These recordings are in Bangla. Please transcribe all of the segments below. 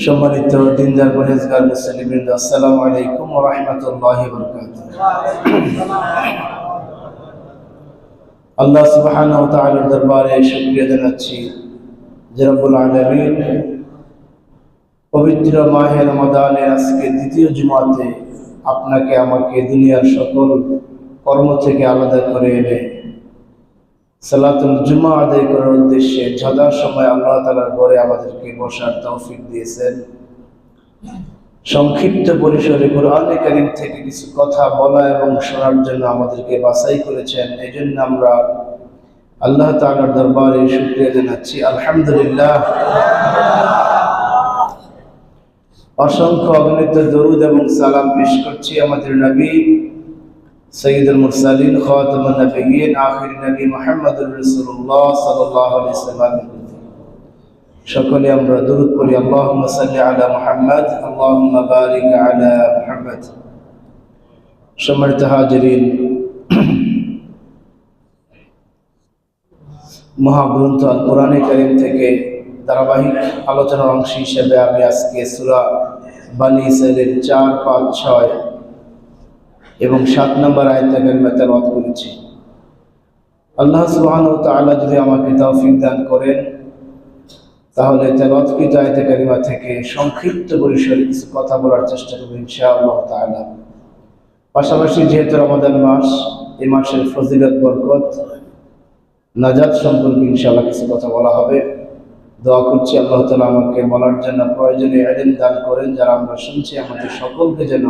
সম্মানিত দিনদার পরহেজগার মুসলিমবৃন্দ, আসসালামু আলাইকুম ওয়া রাহমাতুল্লাহি ওয়া বারাকাতুহু। আল্লাহ সুবহানাহু ওয়া তাআলার দরবারে শুকরিয়া জানাচ্ছি যে রব্বুল আলামিন পবিত্র মাহে রমাদানের আজকে দ্বিতীয় জুমাতে আপনাকে আমাকে দুনিয়ার সকল কর্ম থেকে আলাদা করে এনে সালাতুল জুমা আদায় করার উদ্দেশ্যে যথার সময় আল্লাহ তাআলার ঘরে আমাদেরকে বসার তৌফিক দিয়েছেন। সংক্ষিপ্ত পরিসরে কোরআনে কারীম থেকে কিছু কথা বলা এবং শোনার জন্য আমাদেরকে বাছাই করেছেন। এই জন্য আমরা আল্লাহ তাআলার দরবারে শুকরিয়া জানাচ্ছি, আলহামদুলিল্লাহ। অসংখ্য অগণিত দরুদ এবং সালাম পেশ করছি আমাদের নবী সৈয়দুল মুরসালিন খাতামুন নবিয়্যিন আখির নবী মুহাম্মদুর রাসূলুল্লাহ সাল্লাল্লাহু আলাইহি ওয়াসাল্লাম। সকলে আমরা দরুদ পড়ি, আল্লাহুম্মা সাল্লি আলা মুহাম্মদ, আল্লাহুম্মা বারিক আলা মুহাম্মদ। সম্মানিত হাজিরিন, মহাগ্রন্থ আল কোরআনে কারীম থেকে ধারাবাহিক আলোচনার অংশ হিসেবে আমি আজকে সূরা বনী ইসরাঈলের 4, 5, 6 এবং 7 নম্বর আয়াত কারিমা তেলাওয়াত করেছি। আল্লাহ সুবহানাহু ওয়া তাআলা যদি আমাকে তৌফিক দান করেন তাহলে তেলাওয়াতকৃত আয়াত কারিমা থেকে সংক্ষিপ্ত পরিসরে কিছু কথা বলার চেষ্টা করব ইনশাআল্লাহ তাআলা। পাশাপাশি যেহেতু রমাদান মাস, এই মাসের ফজিলত, বরকত, নাজাত সম্পর্কে ইনশাআল্লাহ কিছু কথা বলা হবে। দোয়া করছি আল্লাহ তাআলা আমাকে বলার জন্য প্রয়োজনীয় ইলম দান করেন, যারা আমরা শুনছি আমাদের সকলকে যেন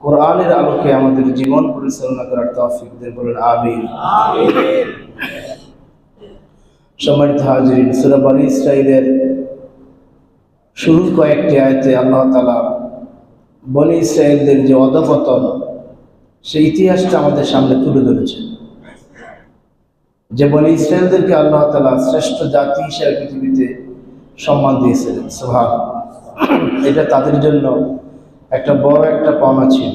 কোরআনের আলোকে আমাদের জীবন পরিচালনা করার তৌফিক দেন, বলেন আমিন। সম্মানিত হাজিরিন, সূরা বনী ইসরাঈলের শুরুর কয়েকটি আয়াতে আল্লাহ তাআলা বনী ইসরাঈলদের যে অধঃপতন, সেই ইতিহাসটা আমাদের সামনে তুলে ধরেছেন। যে বনী ইসরাঈলদেরকে আল্লাহ তাআলা শ্রেষ্ঠ জাতি হিসেবে পৃথিবীতে সম্মান দিয়েছিলেন, সুবহানাল্লাহ। এটা তাদের জন্য একটা বড় একটা পাওনা ছিল।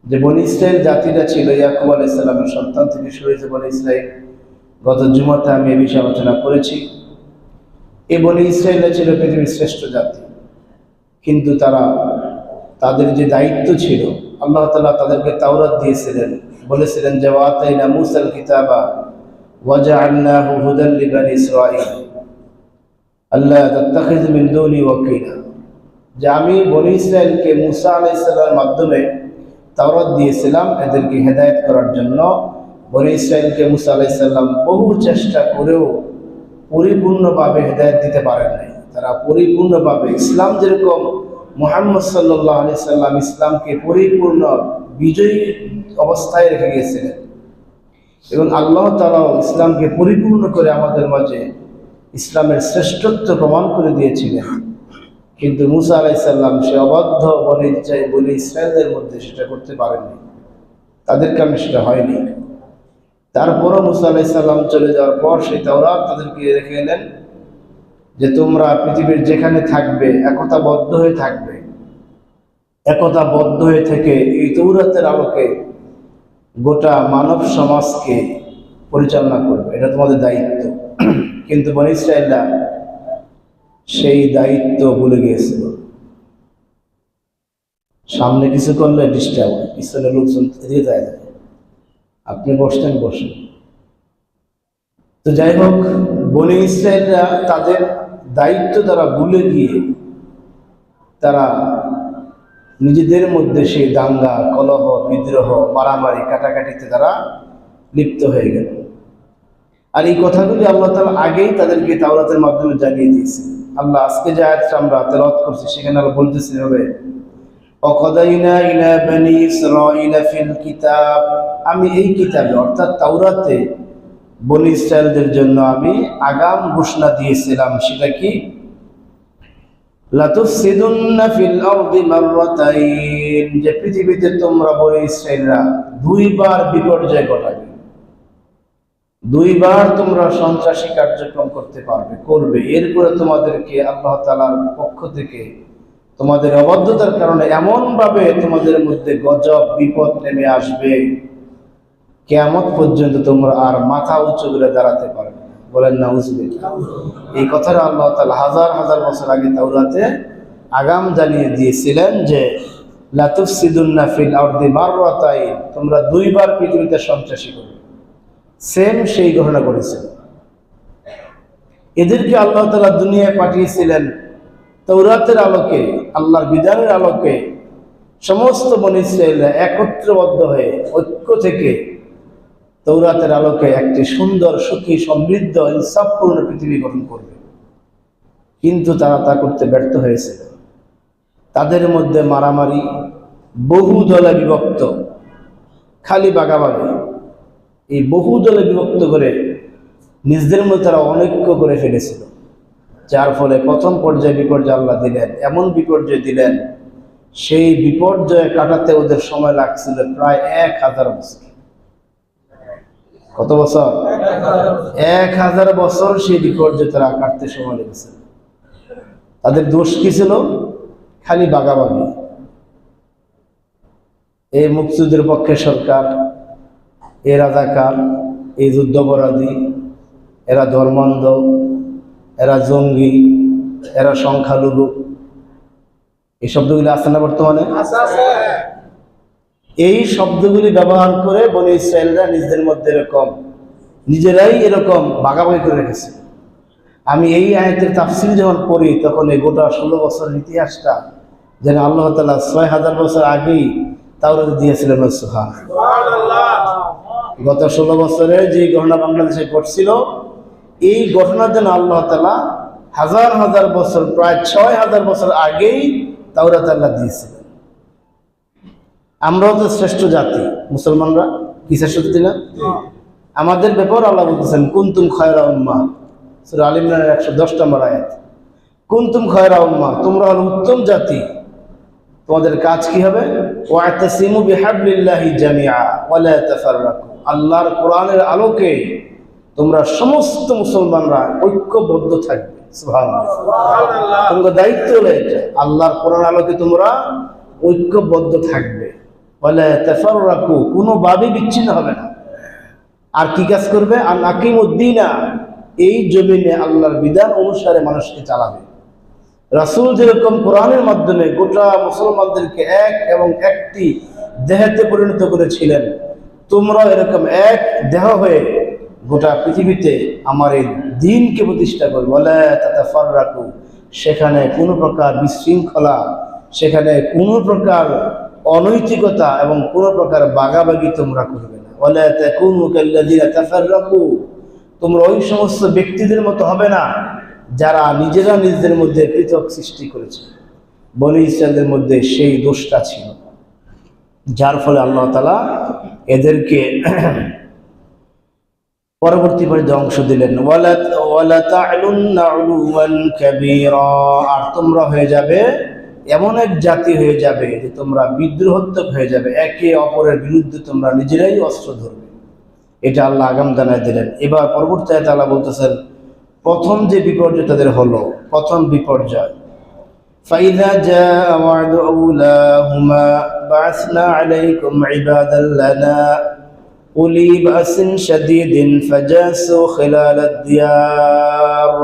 যে বনী ইসরাঈল জাতিটা ছিল ইয়াকুব আলাইহিস সালামের সন্তান থেকে শুরু হয়েছে বনী ইসরাঈল। গত জুমাতে আমি এই বিষয়ে আলোচনা করেছি। এই বনী ইসরাঈলরা ছিল পৃথিবীর শ্রেষ্ঠ জাতি, কিন্তু তাদের যে দায়িত্ব ছিল, আল্লাহ তাআলা তাদেরকে তাওরাত দিয়েছিলেন, বলেছিলেন যে ওয়াতাইনা মূসাল কিতাবা ওয়া জাআলনাহু হুদাল লিবানি ইসরাঈল আল্লা তাত্তাখিযু মিন দুনি ওয়াকিলা। যে আমি বনী ইসরাঈলকে মূসা আলাইহিস সালামের মাধ্যমে তাওরাত দিয়েছিলাম এদেরকে হেদায়েত করার জন্য। বনী ইসরাঈলকে মূসা আলাইহিস সালাম বহু চেষ্টা করেও পরিপূর্ণভাবে হেদায়েত দিতে পারেন নাই। তারা পরিপূর্ণভাবে ইসলাম যেরকম মুহাম্মদ সাল্লাল্লাহু আলাইহি সাল্লাম ইসলামকে পরিপূর্ণ বিজয়ী অবস্থায় রেখে গিয়েছিলেন, এবং আল্লাহ তাআলাও ইসলামকে পরিপূর্ণ করে আমাদের মাঝে ইসলামের শ্রেষ্ঠত্ব প্রমাণ করে দিয়েছিলেন। কিন্তু মূসা আলাইহিস সালাম সে অবাধ্য বনী ইসরাঈলদের মধ্যে সেটা করতে পারেননি, তাদের কারণে সেটা হয়নি। তারপরও মূসা আলাইহিস সালাম চলে যাওয়ার পর সেই তাওরাত তাদেরকে রেখে এলেন যে তোমরা পৃথিবীর যেখানে থাকবে একতাবদ্ধ হয়ে থাকবে, একতাবদ্ধ হয়ে থেকে এই তাওরাতের আলোকে গোটা মানব সমাজকে পরিচালনা করবে, এটা তোমাদের দায়িত্ব। কিন্তু বনী ইসরাঈলরা সেই দায়িত্ব ভুলে গিয়েছিল। সামনে কিছু করলে ডিস্টার্ব হয়, পিছনে লোকজন এদিকে যায়, আপনি বসেন। তো যাই হোক, বনী ইসরাঈলরা তাদের দায়িত্ব তারা ভুলে গিয়ে তারা নিজেদের মধ্যে সেই দাঙ্গা, কলহ, বিদ্রোহ, মারামারি, কাটাকাটিতে তারা লিপ্ত হয়ে গেল। আর এই কথাগুলি আল্লাহ তাআলা আগেই তাদেরকে তাওরাতের মাধ্যমে জানিয়ে দিয়েছে। আল্লাহ আজকে যে আয়াতটা আমরা তেলাওয়াত করছি সেখানে আল্লাহ বলতেছেন হবে ওয়াকাদাইনা ইলা বনী ইসরাঈলা ফিল কিতাব, আমি এই কিতাবে অর্থাৎ তাওরাতে বনী ইসরাঈলদের জন্য আমি আগাম ঘোষণা দিয়েছিলাম। সেটা কি? লাতুফসিদুন্না ফিল আরদি মাররাতাইন, যে পৃথিবীতে তোমরা বনী ইসরাঈলরা 2 বার বিপর্যয় ঘটাবে, 2 বার তোমরা সন্ত্রাসী কার্যক্রম করবে। এরপরে তোমাদেরকে আল্লাহ তাআলার পক্ষ থেকে তোমাদের অবাধ্যতার কারণে এমনভাবে তোমাদের মধ্যে গজব, বিপদ নেমে আসবে, কিয়ামত পর্যন্ত তোমরা আর মাথা উঁচু করে দাঁড়াতে পারবে না। বলেন নাউজুবিল্লাহ। এই কথাটা আল্লাহ তাআলা হাজার হাজার বছর আগে তাওরাতে আগাম জানিয়ে দিয়েছিলেন যে লা তুফসিদুন্না ফিল আরদি মাররাতাইন, তোমরা দুইবার পৃথিবীতে সন্ত্রাসী করবে। সেম সেই ঘটনা করেছেন। এদেরকে আল্লাহ তাআলা দুনিয়ায় পাঠিয়েছিলেন তাওরাতের আলোকে, আল্লাহর বিধানের আলোকে। সমস্ত বনী ইসরাঈলরা একত্রবদ্ধ হয়ে ঐক্য থেকে তাওরাতের আলোকে একটি সুন্দর, সুখী, সমৃদ্ধ, ইনসাফপূর্ণ পৃথিবী গঠন করবে। কিন্তু তারা তা করতে ব্যর্থ হয়েছিল। তাদের মধ্যে মারামারি, বহু দলে বিভক্ত, খালি বাগাবাগি, এই বহু দলে বিভক্ত করে নিজেদের মধ্যে তারা অনৈক্য করে ফেলেছিল। যার ফলে প্রথম পর্যায়ে বিপর্যয় আল্লাহ দিলেন, এমন বিপর্যয় দিলেন, সেই বিপর্যয় কাটাতে ওদের সময় লাগছিল প্রায় 1000 বছর। কত বছর? 1000 বছর সেই বিপর্যয় তারা কাটতে সময় লেগেছে। তাদের দোষ কি ছিল? খালি বাগাবাগি। এই মুক্তিযুদ্ধের পক্ষে সরকার, এ রাজাকার, এই যুদ্ধাপরাধী, এরা ধর্মান্ধ, এরা জঙ্গি, এরা সংখ্যালঘু, এই শব্দগুলি আছে না বর্তমানে? এই শব্দগুলি ব্যবহার করে বনী ইসরাঈলরা নিজেদের মধ্যে নিজেরাই এরকম ভাগাভাগি করে রেখেছে। আমি এই আয়াতের তাফসীর যখন পড়ি তখন এই গোটা 16 বছরের ইতিহাসটা যেন আল্লাহ তাআলা 6000 বছর আগেই তাওরাত দিয়েছিলেন। সুবহানাল্লাহ। গত 16 বছরে যে ঘটনা বাংলাদেশে ঘটছিল, এই ঘটনার জন্য আল্লাহ তাআলা হাজার হাজার বছর, প্রায় 6000 বছর আগেই তাওরাত আল্লাহ দিয়েছিলেন। আমরাও তো শ্রেষ্ঠ জাতি, মুসলমানরা কি শ্রেষ্ঠ জাতি না? আমাদের ব্যাপার আল্লাহ বলতেছেন কুনতুম খায়রা উম্মাহ, সূরা আল ইমরানের 110 নম্বর আয়াত। কুনতুম খায়রা উম্মাহ, তোমরা হলো উত্তম জাতি। তোমাদের কাজ কি হবে? ওয়াতাসিমু বিহাবলিল্লাহি জামিআ ওয়া লা তাফাররাকু, আল্লাহর কোরআনের আলোকে তোমরা সমস্ত মুসলমানরা ঐক্যবদ্ধ থাকবে। সুবহানাল্লাহ। তোমাদের দায়িত্ব হলো এটা, আল্লাহর কোরআনের আলোকে তোমরা ঐক্যবদ্ধ থাকবে। ওয়া লা তাফাররাকু, কোনোভাবেই বিচ্ছিন্ন হবে না। আর কি কাজ করবে? আন আকিমুদ্দিনা, এই জমিনে আল্লাহর বিধান অনুসারে মানুষকে চালাবে। রাসূল যেরকম কোরআনের মাধ্যমে গোটা মুসলমানদেরকে এক এবং একটি দেহেতে পরিণত করেছিলেন, তোমরা এরকম এক দেহ হয়ে গোটা পৃথিবীতে আমার এই দ্বীনকে প্রতিষ্ঠা করবে। ওয়ালা তাতাফাররাকু, সেখানে কোনো প্রকার বিশৃঙ্খলা, সেখানে কোনো প্রকার অনৈতিকতা এবং কোনো প্রকার বাগাবাগি তোমরা করবে না। ওয়ালা তাকুনু কাল্লাযিনা তাফাররাকু, তোমরা ওই সমস্ত ব্যক্তিদের মতো হবে না যারা নিজেরা নিজেদের মধ্যে পৃথক সৃষ্টি করেছে। বনী ইসরাঈলের মধ্যে সেই দোষটা ছিল, যার ফলে আল্লাহ তাআলা এদেরকে পরবর্তী পর্যায়ে অংশ দিলেন। ওয়ালা তা'লুন্না উলুওয়ান কাবীরা, আর তোমরা হয়ে যাবে এমন এক জাতি হয়ে যাবে যে তোমরা বিদ্রোহাত্মক হয়ে যাবে, একে অপরের বিরুদ্ধে তোমরা নিজেরাই অস্ত্র ধরবে। এটা আল্লাহ আগাম জানাই দিলেন। এবার পরবর্তী আয়াতে আল্লাহ বলতেছেন, প্রথম যে বিপর্যয় তাদের হলো, প্রথম বিপর্যয় ফাইযা জাআ ওয়া'দু আওলাহুমা বা'সনা আলাইকুম ইবাদাল লানা উলি বাসিন শাদীদিন ফাজাসু খিলালাদ দিয়ার।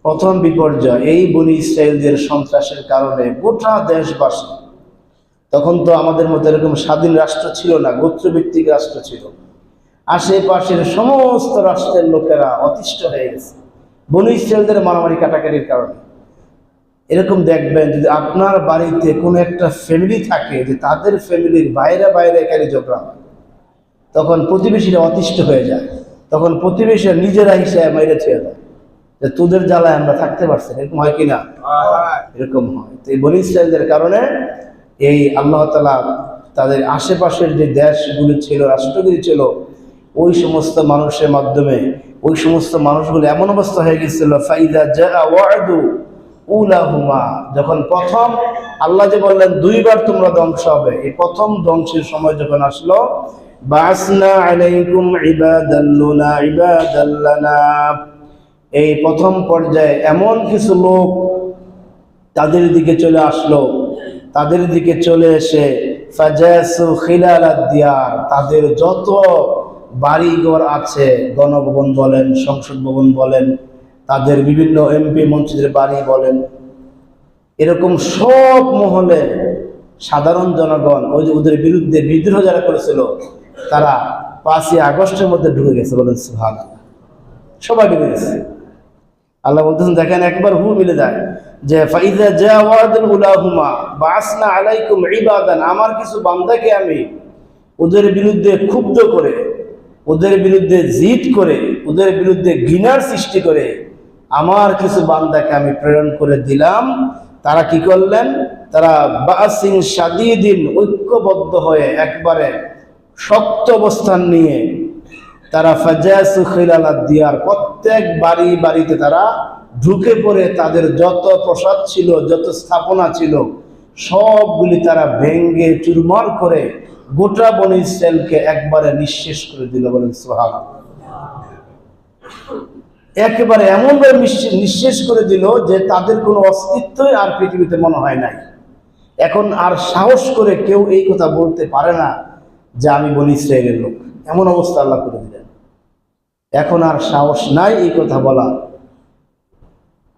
প্রথম বিপর্যয় এই বনী ইসরাঈলদের সন্ত্রাসের কারণে গোটা দেশবাসী, তখন তো আমাদের মধ্যে এরকম স্বাধীন রাষ্ট্র ছিল না, গোত্রভিত্তিক রাষ্ট্র ছিল। আশেপাশের সমস্ত রাষ্ট্রের লোকেরা অতিষ্ঠ হয়ে গেছে বনী ইসরাঈলদের মারামারি কাটাকাটির কারণে। এরকম দেখবেন যদি আপনার বাড়িতে কোনো একটা ফ্যামিলি থাকে যে তাদের ফ্যামিলির বাইরে বাইরে এখানে ঝগড়া হয়, তখন প্রতিবেশীরা অতিষ্ঠ হয়ে যায়। তখন প্রতিবেশীরা নিজেরা হিসেবে মেরে ছেড়ে দেয় যে তোদের জ্বালায় আমরা থাকতে পারছি না। এরকম হয় কিনা? এরকম হয়। তো এই বনী ইসরাঈলদের কারণে এই আল্লাহ তাআলা তাদের আশেপাশের যে দেশগুলি ছিল, রাষ্ট্রগুলি ছিল, ওই সমস্ত মানুষের মাধ্যমে ওই সমস্ত মানুষগুলো এমন অবস্থা হয়ে গেছিল, ফাইযা জাআ ওয়া'দু উলাহুমা, যখন প্রথম আল্লাহ যে বললেন দুইবার তোমরা ধ্বংস হবে, এই প্রথম ধ্বংসের সময় যখন আসলো, বা'সনা আলাইকুম ইবাদাল লানা, এই প্রথম পর্যায়ে এমন কিছু লোক তাদের দিকে চলে আসলো, তাদের দিকে চলে এসে ফাজাসু খিলালাদ দিয়ার, তাদের যত বাড়িঘর আছে, গণভবন বলেন, সংসদ ভবন বলেন, তাদের বিভিন্ন এমপি মন্ত্রীদের বাড়ি বলেন, এরকম সব মহলে সাধারণ জনগণ ওই যে ওদের বিরুদ্ধে বিদ্রোহ যারা করেছিল তারা 5ই আগস্টের মধ্যে ঢুকে গেছে। বলেন সুবহানাল্লাহ, সবাই ঢুকে গেছে। আল্লাহ বলতেছেন দেখেন একবার হু মিলে যায় যে ফাইজা জাওয়াদুল উলাহুমা বাসনা আলাইকুম ইবাদান, আমার কিছু বান্দাকে আমি ওদের বিরুদ্ধে ক্ষুব্ধ করে, ওদের বিরুদ্ধে জিদ করে, ওদের বিরুদ্ধে ঘৃণার সৃষ্টি করে আমার কিছু বান্দাকে আমি প্রেরণ করে দিলাম। তারা কি করলেন? তারা বাসিন শাদীদিন, ঐক্যবদ্ধ হয়ে একবারে শক্ত অবস্থান নিয়ে তারা ফাজাসু খিলালাদ দিয়ার, প্রত্যেক বাড়ি বাড়িতে তারা ঢুকে পড়ে তাদের যত প্রসাদ ছিল, যত স্থাপনা ছিল সবগুলি তারা ভেঙ্গে চুরমার করে গোটা বনী ইসরায়েলকে একবারে নিঃশেষ করে দিল। বলেন সুবহানাল্লাহ। একেবারে এমনভাবে নিঃশেষ করে দিল যে তাদের কোনো অস্তিত্বই আর পৃথিবীতে মনে হয় নাই। এখন আর সাহস করে কেউ এই কথা বলতে পারে না যে আমি বনী ইসরায়েলের লোক। এমন অবস্থা আল্লাহ করে দিলেন, এখন আর সাহস নাই এই কথা বলা।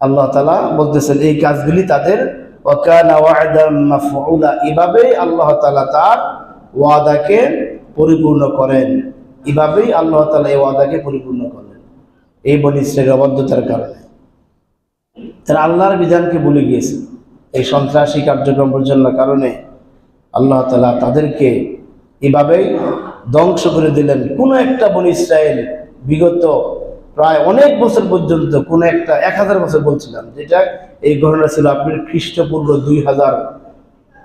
আল্লাহ তাআলা বলতেছেন এই কাজগুলি তাদের ওয়াকানা ওয়া'দাম মাফউলা, এভাবেই আল্লাহ তাআলা তার ওয়াদাকে পরিপূর্ণ করেন, এভাবেই আল্লাহ তাআলা এই ওয়াদাকে পরিপূর্ণ করেন এই বনী ইসরায়েলের অবাধ্যতার কারণে। তারা আল্লাহর বিধানকে ভুলে গিয়েছে। এই সন্ত্রাসী কার্যক্রম পরিচালনার কারণে আল্লাহ তাআলা তাদেরকে এভাবেই ধ্বংস করে দিলেন। কোনো একটা বনী ইসরায়েল বিগত প্রায় অনেক বছর পর্যন্ত, কোন একটা 1000 বছর বলছিলাম, যেটা এই ঘটনা ছিল আপনার খ্রিস্টপূর্ব 2000,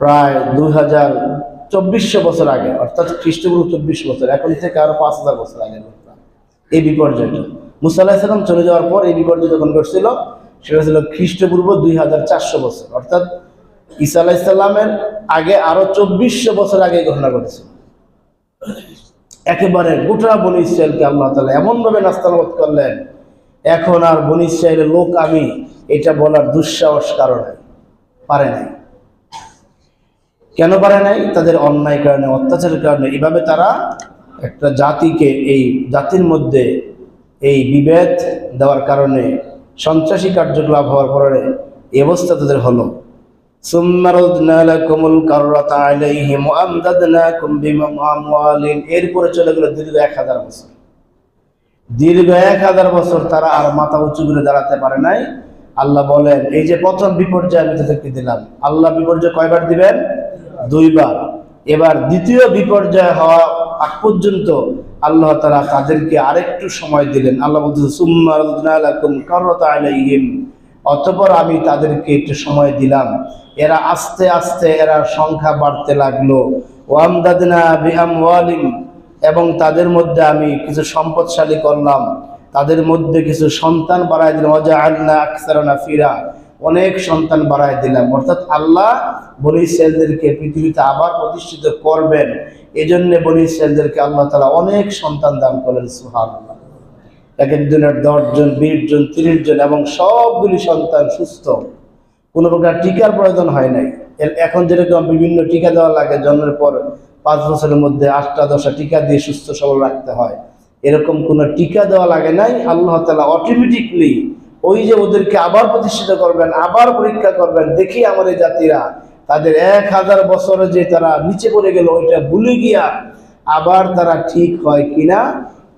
প্রায় 2400 বছর আগে, অর্থাৎ খ্রিস্টপূর্ব 24 বছর, এখন থেকে আরো 5000 বছর আগে ঘটনা এই বিপর্যয়টা। মুসা আলাইহিস সালাম চলে যাওয়ার পর এই বিপর্যয় যখন ঘটছিল সেটা ছিল খ্রিস্টপূর্ব 2400 বছর, অর্থাৎ ঈসা আলাইহিস সালামের আগে আরো 2400 বছর আগে এই ঘটনা ঘটেছিল। একেবারে গোটা বনী ইসরায়েলকে আল্লাহ তাআলা এমনভাবে নাস্তানাবুদ করলেন, এখন আর বনী ইসরায়েলের লোক আমি এটা বলার দুঃসাহস কারণে পারে নাই। কেন পারে নাই? তাদের অন্যায় কারণে, অত্যাচারের কারণে। এভাবে তারা একটা জাতিকে, এই জাতির মধ্যে এই বিভেদ দেওয়ার কারণে, সন্ত্রাসী কার্যকলাপ হওয়ার পরে এই অবস্থা তাদের হলো। এরপরে চলে গেল দীর্ঘ 1000 বছর। দীর্ঘ 1000 বছর তারা আর মাথা উঁচু করে দাঁড়াতে পারে নাই। আল্লাহ বলেন এই যে প্রথম বিপর্যয় আমি তাদেরকে দিলাম, আল্লাহ বিপর্যয় কয়বার দিবেন? 2 বার। এবার দ্বিতীয় বিপর্যয় হওয়া আগ পর্যন্ত আল্লাহ তাআলা তাদেরকে আরেকটু সময় দিলেন। আল্লাহ বলতেছেন সুম্মা রাদনা লাকুম কাররাতা আলাইহিম, অতঃপর আমি তাদেরকে একটু সময় দিলাম। এরা আস্তে আস্তে এরা সংখ্যা বাড়তে লাগলো। ওয়ামদাদনা বিআমওয়ালিম, এবং তাদের মধ্যে আমি কিছু সম্পদশালী করলাম, তাদের মধ্যে কিছু সন্তান বাড়ায় দিলাম। ওয়াজআলনা আকসারা নাফিরা, অনেক সন্তান বাড়ায় দিলাম। অর্থাৎ আল্লাহ বনী ইসরায়েলদেরকে পৃথিবীতে আবার প্রতিষ্ঠিত করবেন, এজন্য বনী ইসরায়েলদেরকে আল্লাহ তাআলা অনেক সন্তান দান করলেন। সুবহানাল্লাহ। এক একজনের 10 জন, 20 জন, 30 জন, এবং সবগুলি সন্তান সুস্থ, কোনো প্রকার টিকার প্রয়োজন হয় নাই। এখন যেরকম বিভিন্ন টিকা দেওয়া লাগে, জন্মের পর 5 বছরের মধ্যে 8টা 10টা টিকা দিয়ে সুস্থ সবল রাখতে হয়, এরকম কোনো টিকা দেওয়া লাগে নাই। আল্লাহ তাআলা অটোমেটিকলি ওই যে ওদেরকে আবার প্রতিষ্ঠিত করবেন, আবার পরীক্ষা করবেন, দেখি আমার এই জাতিরা তাদের 1000 বছরে যে তারা নিচে পড়ে গেল ওইটা ভুলে গিয়া আবার তারা ঠিক হয় কিনা,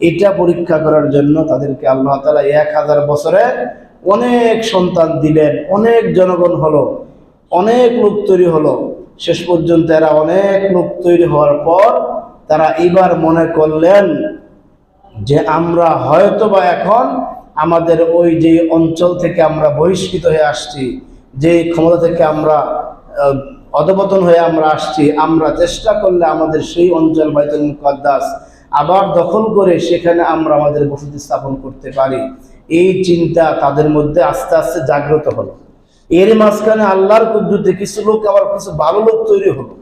এটা পরীক্ষা করার জন্য তাদেরকে আল্লাহ তাআলা 1000 বছরে অনেক সন্তান দিলেন, অনেক জনগণ হলো, অনেক লোক তৈরি হলো। শেষ পর্যন্ত এরা অনেক লোক তৈরি হওয়ার পর তারা এবার মনে করলেন যে আমরা হয়তোবা এখন আমাদের ওই যে অঞ্চল থেকে আমরা বহিষ্কৃত হয়ে আসছি, যে ক্ষমতা থেকে আমরা অধঃপতন হয়ে আমরা আসছি, আমরা চেষ্টা করলে আমাদের সেই অঞ্চল বাইতুল মুকাদ্দাস আবার দখল করে সেখানে আমরা আমাদের বসতি স্থাপন করতে পারি। এই চিন্তা তাদের মধ্যে আস্তে আস্তে জাগ্রত হলো। এর মাঝখানে আল্লাহর কুদরতে কিছু লোক, আবার কিছু ভালো লোক তৈরি হলো।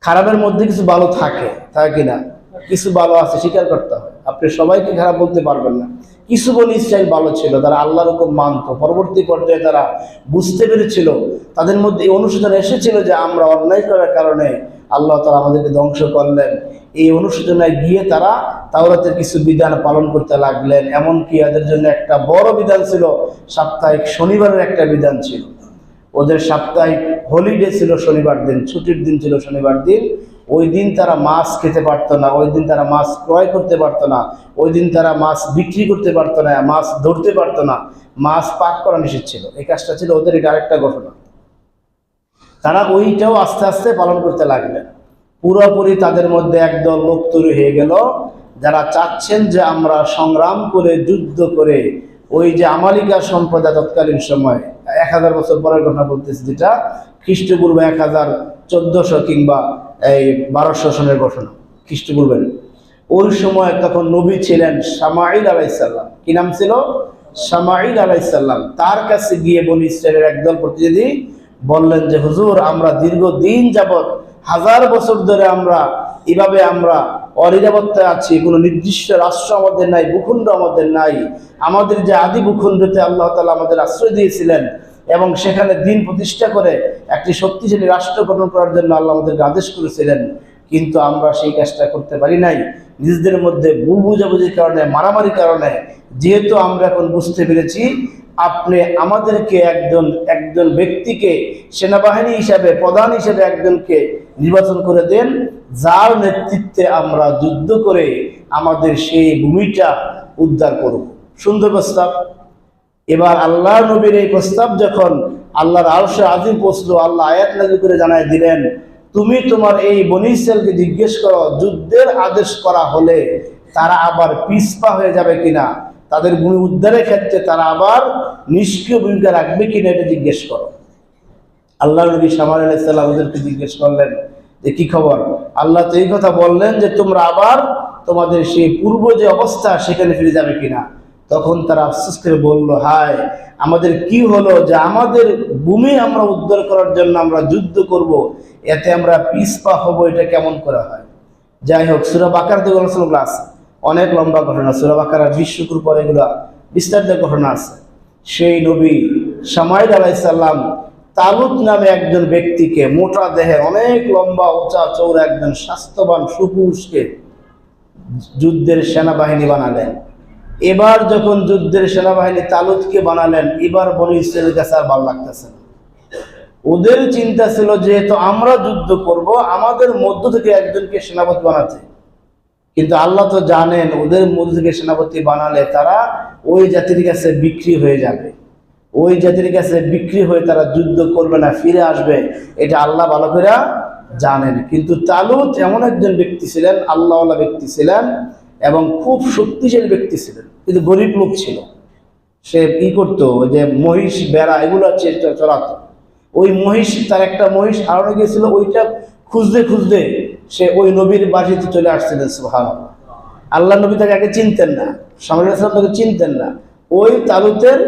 খারাপের মধ্যে কিছু ভালো থাকে কিনা? কিছু ভালো আছে, স্বীকার করতে হয়। আপনি সবাইকে খারাপ বলতে পারবেন না। কিছু বনী ইসরাইল ভালো ছিল, তারা আল্লাহর হুকুম মানত। পরবর্তী পর্যায়ে তারা বুঝতে পেরেছিল, তাদের মধ্যে এই অনুশোচনা এসেছিল যে আমরা অন্যায় করার কারণে আল্লাহ তাআলা আমাদেরকে ধ্বংস করলেন। এই অনুশোচনায় গিয়ে তারা তাওরাতের কিছু বিধান পালন করতে লাগলেন। এমনকি এদের জন্য একটা বড় বিধান ছিল, সাপ্তাহিক শনিবারের একটা বিধান ছিল। ওদের সাপ্তাহিক হলিডে ছিল শনিবার দিন, ছুটির দিন ছিল শনিবার দিন। ওই দিন তারা মাছ খেতে পারতো না, ওই দিন তারা মাছ ক্রয় করতে পারতো না, ওই দিন তারা মাছ বিক্রি করতে পারতো না, মাছ ধরতে পারতো না, মাছ পাক করা নিষেধ ছিল। এই কাজটা ছিল ওদের, এটা আরেকটা ঘটনা। তারা ওইটাও আস্তে আস্তে পালন করতে লাগলেন। পুরোপুরি তাদের মধ্যে একদল লোক তৈরি হয়ে গেল যারা চাচ্ছেন যে আমরা সংগ্রাম করে যুদ্ধ করে ওই যে আমালিকা সম্প্রদায় তৎকালীন সময় 1000 বছর পরের ঘটনা বলতেছি, যেটা খ্রিস্টপূর্ব 1400 কিংবা এই 1200 সনের ঘটনা খ্রিস্টপূর্বের। ওই সময় তখন নবী ছিলেন শামাইল আলাইহিসসালাম। কি নাম ছিল? শামাইল আলাইহিসসালাম। তার কাছে গিয়ে বনী ইসরাইলের একদল প্রতিনিধি বললেন যে হুজুর, আমরা দীর্ঘদিন যাবৎ 1000 বছর ধরে আমরা এভাবে আমরা অনিরাপত্তায় আছি, কোনো নির্দিষ্ট রাষ্ট্র আমাদের নাই, ভূখণ্ড আমাদের নাই। আমাদের যে আদি ভূখণ্ডতে আল্লাহ তাআলা আমাদের আশ্রয় দিয়েছিলেন এবং সেখানে দিন প্রতিষ্ঠা করে একটি শক্তিশালী রাষ্ট্র গঠন করার জন্য আল্লাহ আমাদেরকে আদেশ করেছিলেন, কিন্তু আমরা সেই কাজটা করতে পারি নাই। নিজেদের মধ্যে ভুল বুঝাবুঝির কারণে, মারামারির কারণে, যেহেতু আমরা এখন বুঝতে পেরেছি আপনি আমাদেরকে একজন ব্যক্তিকে সেনাবাহিনী হিসাবে, প্রধান হিসেবে একজনকে নির্বাচন করে দেন, যার নেতৃত্বে আমরা যুদ্ধ করে আমাদের সেই ভূমিটা উদ্ধার করব। সুন্দর প্রস্তাব। এবার আল্লাহ নবীর এই প্রস্তাব যখন আল্লাহর আরশে আজিম পৌঁছলো, আল্লাহ আয়াত নাযিল করে জানায় দিলেন, তুমি তোমার এই বনী ইসরাইলকে জিজ্ঞেস করো, যুদ্ধের আদেশ করা হলে তারা আবার পিছপা হয়ে যাবে কিনা, তাদের ভূমি উদ্ধারের ক্ষেত্রে তারা আবার নিষ্ক্রিয় ভূমিকা রাখবে কিনা, এটা জিজ্ঞেস করো। আল্লাহ নবী শামুয়েল আলাইহিস সালাম ওদেরকে জিজ্ঞেস করলেন যে কি খবর? আল্লাহ তো এই কথা বললেন যে তোমরা আবার তোমাদের সেই পূর্ব যে অবস্থা সেখানে ফিরে যাবে কিনা। তখন তারা আফসোস করে বলল, হায়, আমাদের কি হলো যে আমাদের ভূমি আমরা উদ্ধার করার জন্য আমরা যুদ্ধ করব, এতে আমরা পিছপা হব, এটা কেমন করা হয়? যাই হোক, সূরা বাকারাতে গল্পগুলো আছে, অনেক লম্বা ঘটনা। সূরা বাকারার 20 শুকুর পরে এগুলা বিস্তারিত ঘটনা আছে। সেই নবী শামুয়েল আলাইহিস সালাম তালুত নামে একজন ব্যক্তিকে, মোটা দেহের, অনেক লম্বা উঁচা চৌড়া একজন স্বাস্থ্যবান সুপুরুষকে যুদ্ধের সেনাবাহিনী বানালেন। এবার যখন যুদ্ধের সেনাবাহিনী তালুতকে বানালেন, এবার বনী ইসরাইলের কাছে আর ভালো লাগতেছে না। ওদের চিন্তা ছিল যেহেতু আমরা যুদ্ধ করব, আমাদের মধ্য থেকে একজনকে সেনাপতি বানাতে। কিন্তু আল্লাহ তো জানেন ওদের মধ্য থেকে সেনাপতি বানালে তারা ওই জাতির কাছে বিক্রি হয়ে যাবে, ওই জাতির কাছে বিক্রি হয়ে তারা যুদ্ধ করবে না, ফিরে আসবে, এটা আল্লাহ ভালো করে জানেন। কিন্তু তালুত এমন একজন ব্যক্তি ছিলেন, আল্লাহওয়ালা ব্যক্তি ছিলেন এবং খুব শক্তিশালী ব্যক্তি ছিলেন, কিন্তু গরিব লোক ছিল। সে কি করতো, যে মহিষ, বেড়া এগুলো চড়াতো। ওই মহিষ, তার একটা মহিষ হারানো গিয়েছিল, ওইটা খুঁজতে খুঁজতে সে ওই নবীর বাড়িতে চলে আসছিলেন। সুবহানাল্লাহ। আল্লাহ নবী তাকে আগে চিনতেন না, শামুয়েল আলাইহিস সালাম তাকে চিনতেন না। ওই তালুতের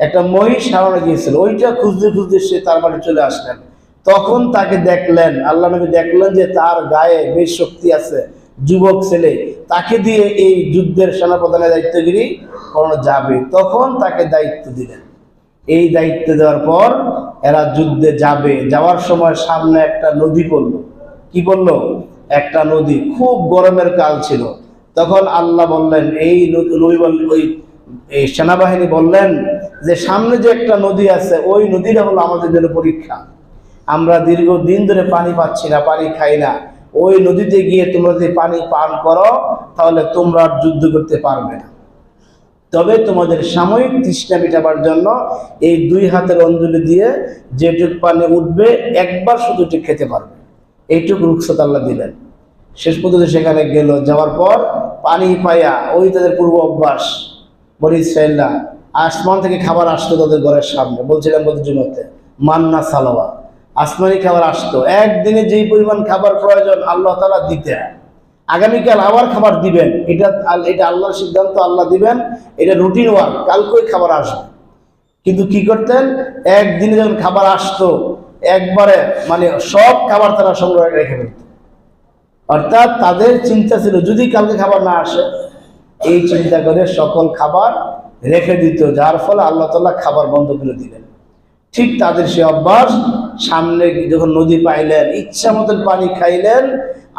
একটা মহিষ হারানো গিয়েছিল, ওইটা খুঁজতে খুঁজতে সে তার বাড়ি চলে আসলেন। তখন তাকে দেখলেন, আল্লাহ নবী দেখলেন যে তার গায়ে বেশ শক্তি আছে, যুবক ছেলে, তাকে দিয়ে এই যুদ্ধের সেনাপ্রধানের দায়িত্বগিরি করানো যাবে। তখন তাকে দায়িত্ব দিলেন। এই দায়িত্ব দেওয়ার পর এরা যুদ্ধে যাবে। যাওয়ার সময় সামনে একটা নদী পড়লো। কি পড়লো? একটা নদী। খুব গরমের কাল ছিল। তখন আল্লাহ বললেন, এই সেনাবাহিনী বললেন যে সামনে যে একটা নদী আছে, ওই নদীটা হলো আমাদের জন্য পরীক্ষা। আমরা দীর্ঘদিন ধরে পানি পাচ্ছি না, পানি খাই না। ওই নদীতে গিয়ে তোমরা যদি পানি পান করো তাহলে তোমরা যুদ্ধ করতে পারবে না। তবে তোমাদের সাময়িক তৃষ্ণা মেটাবার জন্য এই 2 হাতের অঞ্জলি দিয়ে যেটুক পানি উঠবে একবার শুধু খেতে পারবে, এইটুকু রুখসত আল্লাহ দিলেন। শেষ পর্যন্ত সেখানে গেল। যাওয়ার পর পানি পাইয়া, ওই তাদের পূর্ব অভ্যাস, বনী ইসরাইলরা আসমান থেকে খাবার আসতো তাদের ঘরের সামনে। বলছিলাম গত জুমাতে, মান্না সালোয়া, আসমানি খাবার আসতো। একদিনে যেই পরিমাণ খাবার প্রয়োজন আল্লাহ তাআলা দিতেন। আগামীকাল আবার খাবার দিবেন, এটা আল্লাহর সিদ্ধান্ত, আল্লাহ দিবেন, এটা রুটিন ওয়ার্ক, কালকেই খাবার আসবে। কিন্তু কি করতেন, একদিনে যখন খাবার আসতো একবারে মানে সব খাবার তারা সংগ্রহ রেখে ফেলত। অর্থাৎ তাদের চিন্তা ছিল যদি কালকে খাবার না আসে, এই চিন্তা করে সকল খাবার রেখে দিত, যার ফলে আল্লাহ তাআলা খাবার বন্ধ করে দিলেন। ঠিক তাদের সে অভ্যাস। সামনে যখন নদী পাইলেন, ইচ্ছা মতন পানি খাইলেন,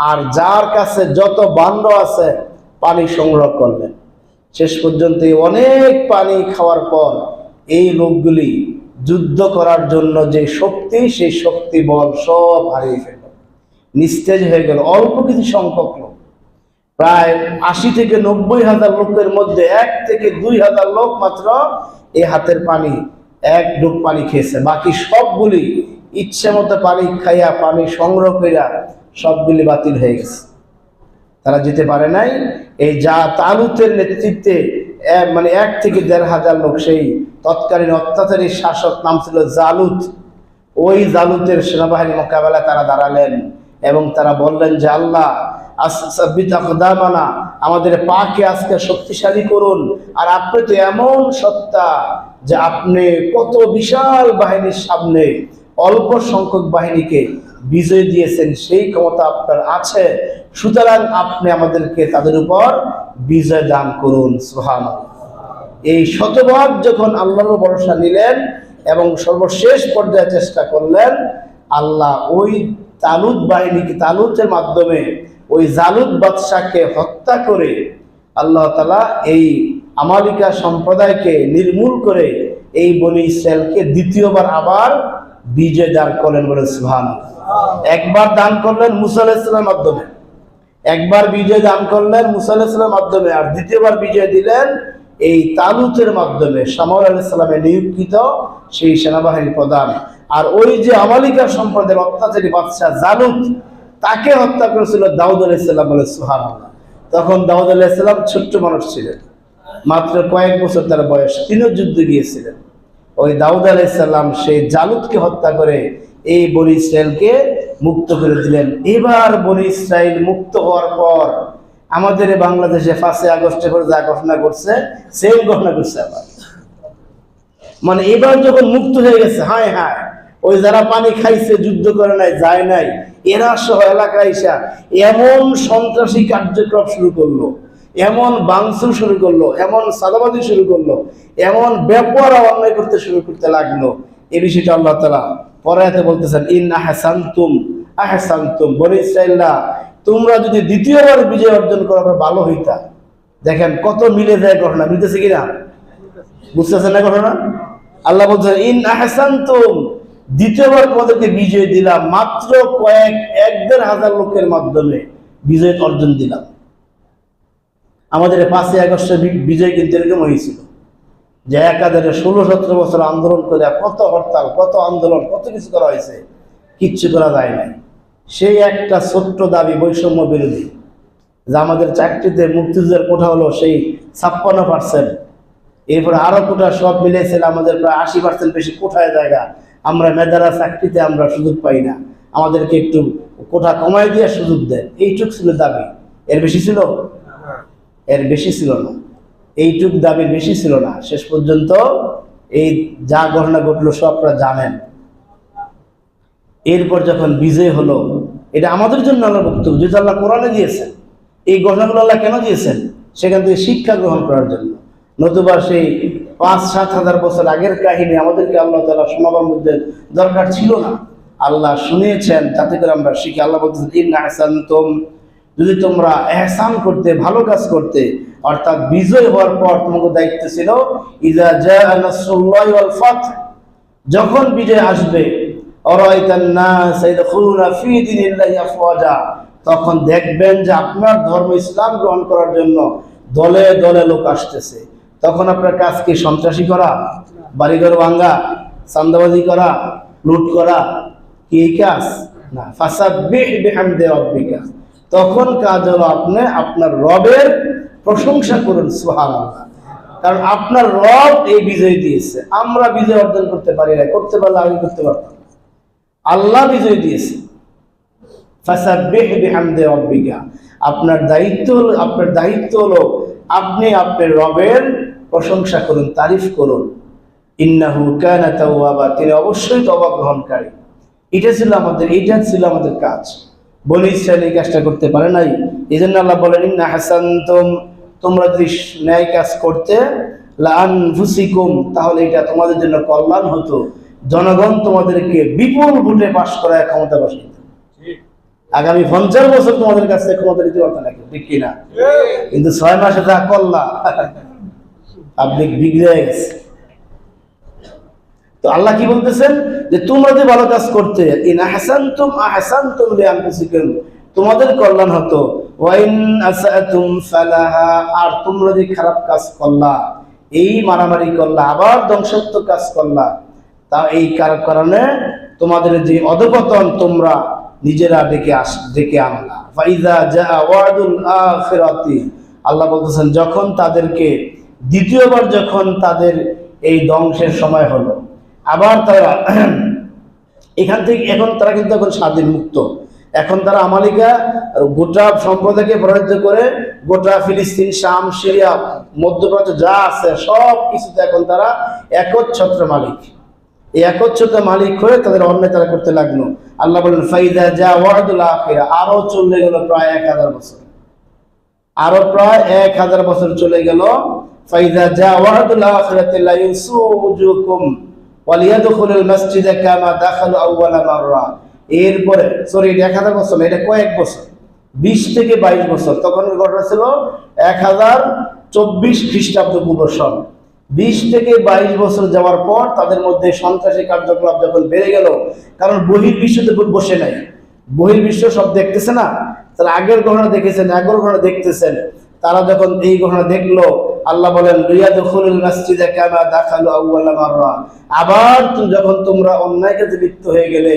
আর যার কাছে যত বান্ড আছে পানি সংগ্রহ করলেন। শেষ পর্যন্ত অনেক পানি খাওয়ার পর এই লোকগুলি যুদ্ধ করার জন্য যে শক্তি, সেই শক্তি বল সব হারিয়ে ফেলল, নিস্তেজ হয়ে গেল। অল্প কিছু সংখ্যক লোক, প্রায় 80 থেকে 90 হাজার লোকের মধ্যে 1 থেকে 2 হাজার লোক মাত্র এই হাতের পানি এক ডুব পানি খেয়েছে। বাকি সবগুলি ইচ্ছে মতো পানি খাইয়া, পানি সংগ্রহ করিয়া সবগুলি বাতিল হয়ে গেছে, তারা যেতে পারে নাই। এই যা তালুতের নেতৃত্বে 1 থেকে 1.5 হাজার লোক, সেই তৎকালীন অত্যাচারী শাসক নাম ছিল জালুত, ওই জালুতের সেনাবাহিনী মোকাবেলায় তারা দাঁড়ালেন এবং তারা বললেন যে আল্লাহ আমাদের পাকে আজকে শক্তিশালী করুন। আর আপনি তো এমন সত্তা যে আপনি কত বিশাল বাহিনীর সামনে অল্প সংখ্যক বাহিনীকে বিজয় দিয়েছেন, সেই ক্ষমতা আপনার আছে, সুতরাং আপনি আমাদেরকে তাদের উপর বিজয় দান করুন। সুবহানাল্লাহ। এই শতভাগ যখন আল্লাহর ভরসা নিলেন এবং সর্বশেষ পর্যায়ে চেষ্টা করলেন, আল্লাহ ওই তালুত বাহিনীকে, তালুতের মাধ্যমে ওই জালুত বাদশাকে হত্যা করে আল্লাহ তাআলা এই আমালিকা সম্প্রদায়কে নির্মূল করে এই বনি ইসরায়েলকে দ্বিতীয়বার আবার বিজয় দান করলেন। বলে সুবহানাল্লাহ। একবার দান করলেন মুসা আলাইহিস সালামের মাধ্যমে, একবার বিজয় দান করলেন মুসা আলাইহিস সালামের মাধ্যমে, আর দ্বিতীয়বার বিজয় দিলেন এই তালুতের মাধ্যমে, শামউল আলাইহিস সালামের নিযুক্ত সেই সেনাবাহিনীর প্রধান। আর ওই যে আমালিকা সম্প্রদায়ের অত্যাচারী বাদশা জালুত, তাকে হত্যা করেছিল দাউদ আলাইহিস সালাম। বলে সুবহানাল্লাহ। তখন দাউদ আলাইহিস সালাম ছোট্ট মানুষ ছিলেন, মাত্র কয়েক বছর তার বয়স, তিনিও যুদ্ধে গিয়েছিলেন। ওই দাউদ আলাইহিস সালাম সেই জালুতকে হত্যা করে এই বনি ইসরায়েলকে মুক্ত করে দিলেন। এবার বনি ইসরায়েল মুক্ত হওয়ার পর আমাদের বাংলাদেশে 5 আগস্টে করে যা ঘটনা করছে, সেম ঘটনা করছে আবার। মানে এবার যখন মুক্ত হয়ে গেছে, হায় হায়, ওই যারা পানি খাইছে, যুদ্ধ করে নাই, যায় নাই, এরা সহ এলাকায় এসে এমন সন্ত্রাসী কার্যক্রম শুরু করলো, এমন ভাঙচুর শুরু করলো, এমন সাদাবাজি শুরু করলো, এমন বেপরোয়া অন্যায় করতে লাগলো। এই বিষয়টা আল্লাহ তাআলা পরে বলতেছেন, ইন আহসানতুম আহসানতুম, বনি ইসরাইলরা তোমরা যদি দ্বিতীয়বার বিজয় অর্জন করো ভালো হইতা। দেখেন কত মিলে যায় ঘটনা, মিলতেছে কিনা, বুঝতেছেন না ঘটনা? আল্লাহ বলছেন ইন আহসানতুম, দ্বিতীয়বার তোমাদেরকে বিজয় দিলাম, মাত্র 1-1.5 হাজার লোকের মাধ্যমে বিজয় অর্জন দিলাম। আমাদের 5 আগস্টের বিজয় কিন্তু এরকম হয়েছিল যে একাধারে 16-17 বছর আন্দোলন করে, কত হরতাল, কত আন্দোলন, কত কিছু করা হয়েছে, কিচ্ছু করা যায় নাই। সেই একটা ছোট্ট দাবি বৈষম্য বিরোধী, যে আমাদের চাকরিতে মুক্তিযুদ্ধের কোঠা হলো সেই 56%, এরপরে আরো কোঠা সব মিলেছিল আমাদের প্রায় 80% বেশি কোঠায় জায়গা, আমরা মেধারা চাকরিতে আমরা সুযোগ পাই না, আমাদেরকে একটু কোঠা কমাই দিয়ে সুযোগ দেয়। এইটুক ছিল দাবি, এর বেশি ছিল? এর বেশি ছিল না, এইটুক দাবির বেশি ছিল না। শেষ পর্যন্ত এই যা ঘটনা ঘটলো সব আপনারা জানেন। এরপর যখন বিজয় হলো, এটা আমাদের জন্য আল্লাহর বক্তব্য, যেটা আল্লাহ কোরআনে দিয়েছেন। এই ঘটনাগুলো আল্লাহ কেন দিয়েছেন? সেখান থেকে শিক্ষা গ্রহণ করার জন্য। নতুবা সেই 5-7 হাজার বছর আগের কাহিনী আমাদেরকে আল্লাহ তাআলা শোনাবার মধ্যে দরকার ছিল না। আল্লাহ শুনিয়েছেন যাতে করে আমরা শিখি। আল্লাহ বলতেছেন ইন আহসানতুম, যদি তোমরা এহসান করতে, ভালো কাজ করতে, অর্থাৎ বিজয় হওয়ার পর তোমাদের দায়িত্ব ছিল ইযা জাআ নাসরুল্লাহি ওয়াল ফাতহ, যখন বিজয় আসবে, আরাইতান নাস ইয়াদখুলুনা ফি দীনিল্লাহি আফওয়াজা, তখন দেখবেন যে আপনার ধর্ম ইসলাম গ্রহণ করার জন্য দলে দলে লোক আসতেছে। তখন আপনার কাজ কি? সন্ত্রাসী করা, বাড়িঘর ভাঙা, চাঁদাবাজি করা, লুট করা, কি এই কাজ না। ফাসাব্বিহ বিহামদি রাব্বিকা, তখন কাজ হলো আপনি আপনার রবের প্রশংসা করুন। সুবহানাল্লাহ। কারণ আপনার রব এই বিজয় দিয়েছে, আমরা বিজয় অর্জন করতে পারি না, করতে পারলে আমি করতে পারতাম। আল্লাহ বিজয় দিয়েছে। ফাসাব্বিহ বিহামদি রাব্বিকা, আপনার দায়িত্ব হলো আপনি আপনার রবের প্রশংসা করুন, তারিফ করুন। ইন্নাহু কানা তাওয়াবা, তিনি অবশ্যই তওবা গ্রহণকারী। এটা ছিল আমাদের কাজ। বনি ইসরাইল এই কাজটা করতে পারে নাই। এই জন্য আল্লাহ বলেন ইন্না হাসানতুম, তোমরা যদি ন্যায় কাজ করতে, লাআনফুসিকুম, তাহলে এটা তোমাদের জন্য কল্যাণ হতো, জনগণ তোমাদেরকে বিপুল ভোটে পাশ করার ক্ষমতা বসাইত। আগামী 50 বছর তোমাদের কাছে ক্ষমতা দিতে পারতো নাকি, ঠিক কিনা? কিন্তু 6 মাসে যা করলা আপনি বিগড়ে গেছে। তো আল্লাহ কি বলতেছেন যে তোমরা যে ভালো কাজ করতে, ইন আহসানতুম আহসানতুম লিআনফুসিকুম, তোমাদের কল্যাণ হতো, ওয়া ইন আসাতুম ফালাহা, আর তোমরা যে খারাপ কাজ করলা, এই মারামারি করলা, আবার ধ্বংসাত্মক কাজ করলা, তা এই কারণে তোমাদের যে অধঃপতন তোমরা নিজেরা ডেকে আনলা। ফাইযা জাআ ওয়াদুল আখিরাতি, আল্লাহ বলতেছেন যখন তাদেরকে দ্বিতীয়বার যখন তাদের এই ধ্বংসের সময় হলো, আবার তারা এখান থেকে এখন তারা কিন্তু এখন স্বাধীন মুক্ত, এখন তারা আমালিকা গোটা সম্প্রদায়কে পরাজিত করে গোটা ফিলিস্তিন, শাম, সিরিয়া, মধ্যপ্রাচ্য যা আছে সব কিছুতে এখন তারা একচ্ছত্র মালিক। এই একচ্ছত্র মালিক হয়ে তাদের অন্যায় তারা করতে লাগলো। আল্লাহ বলেন ফাইদা যা ওয়াদুল আখিরা, আরো চলে গেল প্রায় 1000 বছর, আরো প্রায় 1000 বছর চলে গেল। ফাইদা যা ওয়াদুল আখিরাতি লা ইউসুজুকুম ওয়ালিয়াদখুলুল মাসজিদা কামা দাখালু আউওয়ালা মাররা। এরপরে সরি, এটা 1000 বছর, এটা কয়েক বছর, 20 থেকে 22 বছর। তখন ঘটনা ছিল 1024 খ্রিস্টাব্দ পূর্ব সন। 20 থেকে 22 বছর যাওয়ার পর তাদের মধ্যে সন্ত্রাসী কার্যকলাপ যখন বেড়ে গেল, কারণ বহির্বিশ্বতে বসে নাই, বহির্বিশ্ব সব দেখতেছে না, তারা আগের ঘটনা দেখেছেন, আগের ঘটনা দেখতেছেন, তারা যখন এই ঘটনা দেখলো, আল্লাহ বলেন লিয়াদখুলুল মাসজিদা কামা দাখালু আউওয়ালা মাররা, আবার যখন তোমরা অন্যায় কাজে লিপ্ত হয়ে গেলে,